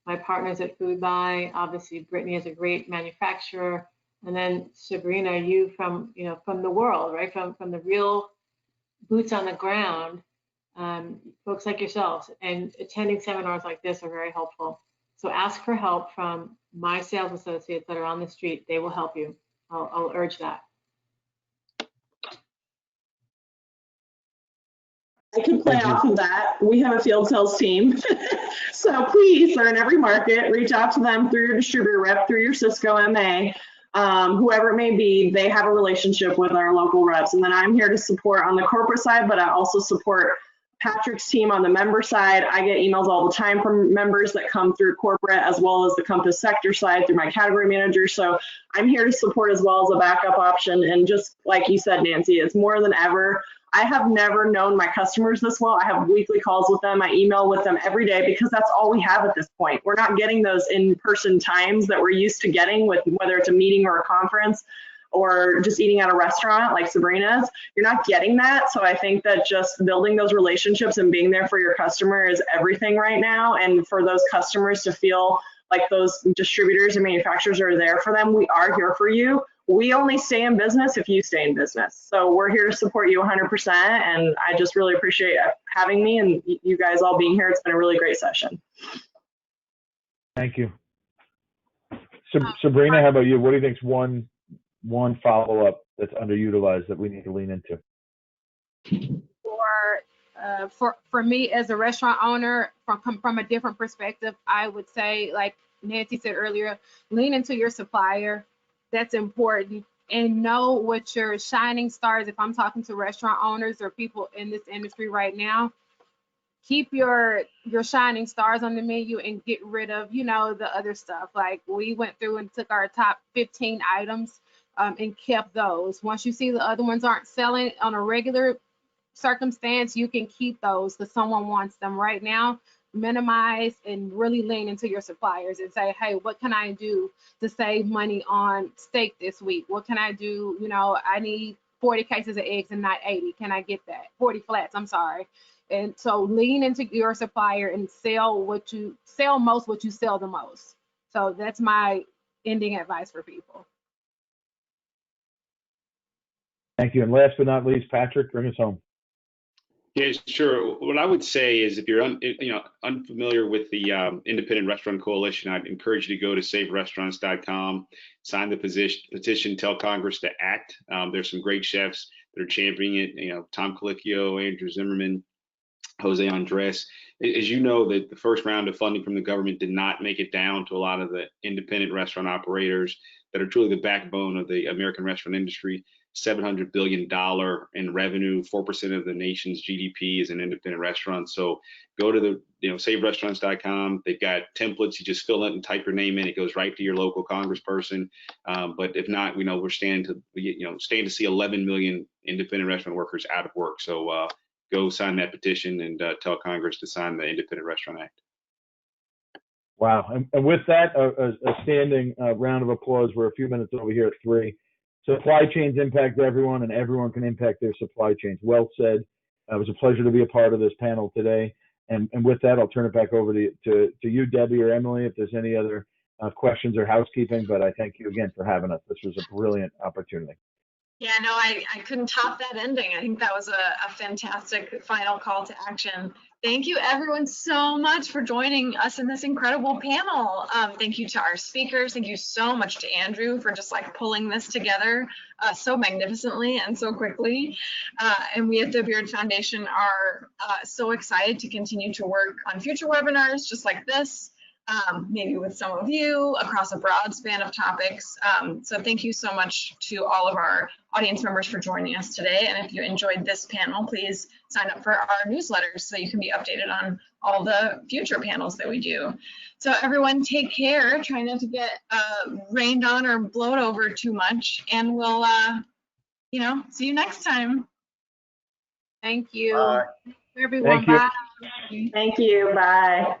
S9: my partners at Foodbuy. Obviously, Brittany is a great manufacturer. And then Subrina, you from the world, right? From the real boots on the ground, folks like yourselves, and attending seminars like this are very helpful. So ask for help from my sales associates that are on the street. They will help you. I'll urge that.
S8: I could play
S2: Thank you.
S8: off of that. We have a field sales team. So please, they're in every market. Reach out to them through your distributor rep, through your Sysco MA, whoever it may be. They have a relationship with our local reps. And then I'm here to support on the corporate side, but I also support Patrick's team on the member side. I get emails all the time from members that come through corporate as well as the Compass sector side through my category manager. So I'm here to support as well as a backup option. And just like you said, Nancy, it's more than ever. I have never known my customers this well. I have weekly calls with them. I email with them every day because that's all we have at this point. We're not getting those in-person times that we're used to getting with whether it's a meeting or a conference or just eating at a restaurant like Subrina's. You're not getting that. So I think that just building those relationships and being there for your customer is everything right now. And for those customers to feel like those distributors and manufacturers are there for them, we are here for you. We only stay in business if you stay in business. So we're here to support you 100%. And I just really appreciate having me and you guys all being here. It's been a really great session.
S2: Thank you. Subrina, how about you? What do you think's one follow-up that's underutilized that we need to lean into?
S4: For me as a restaurant owner, from a different perspective, I would say, like Nancy said earlier, lean into your supplier. That's important. And know what your shining stars, if I'm talking to restaurant owners or people in this industry right now, keep your shining stars on the menu and get rid of, the other stuff. Like we went through and took our top 15 items and kept those. Once you see the other ones aren't selling on a regular circumstance, you can keep those because someone wants them right now. Minimize and really lean into your suppliers and say, hey, what can I do to save money on steak this week? What can I do? I need 40 cases of eggs and not 80. Can I get that? 40 flats, I'm sorry. And so lean into your supplier and sell what you sell the most. So that's my ending advice for people.
S2: Thank you. And last but not least, Patrick, bring us home.
S6: Yeah, sure. What I would say is if you're unfamiliar with the Independent Restaurant Coalition, I'd encourage you to go to saverestaurants.com, sign the petition, tell Congress to act. There's some great chefs that are championing it. Tom Colicchio, Andrew Zimmerman, Jose Andres. As you know, the first round of funding from the government did not make it down to a lot of the independent restaurant operators that are truly the backbone of the American restaurant industry. $700 billion in revenue, 4% of the nation's GDP is an independent restaurant. So go to the saverestaurants.com. They've got templates. You just fill it and type your name in. It goes right to your local congressperson. But if not, we're standing to see 11 million independent restaurant workers out of work. So go sign that petition and tell Congress to sign the Independent Restaurant Act.
S2: Wow. And with that, a standing round of applause. We're a few minutes over here at 3. Supply chains impact everyone, and everyone can impact their supply chains. Well said. It was a pleasure to be a part of this panel today. And with that, I'll turn it back over to you, Debbie or Emily, if there's any other questions or housekeeping. But I thank you again for having us. This was a brilliant opportunity.
S5: Yeah, no, I couldn't top that ending. I think that was a fantastic final call to action. Thank you everyone so much for joining us in this incredible panel. Thank you to our speakers. Thank you so much to Andrew for just like pulling this together so magnificently and so quickly. And we at the Beard Foundation are so excited to continue to work on future webinars just like this. Maybe with some of you across a broad span of topics. So thank you so much to all of our audience members for joining us today. And if you enjoyed this panel, please sign up for our newsletters so you can be updated on all the future panels that we do. So everyone take care, try not to get rained on or blown over too much, and we'll see you next time.
S4: Thank you.
S8: Bye.
S4: Everyone,
S2: Thank you.
S4: bye.
S8: Thank you. Bye.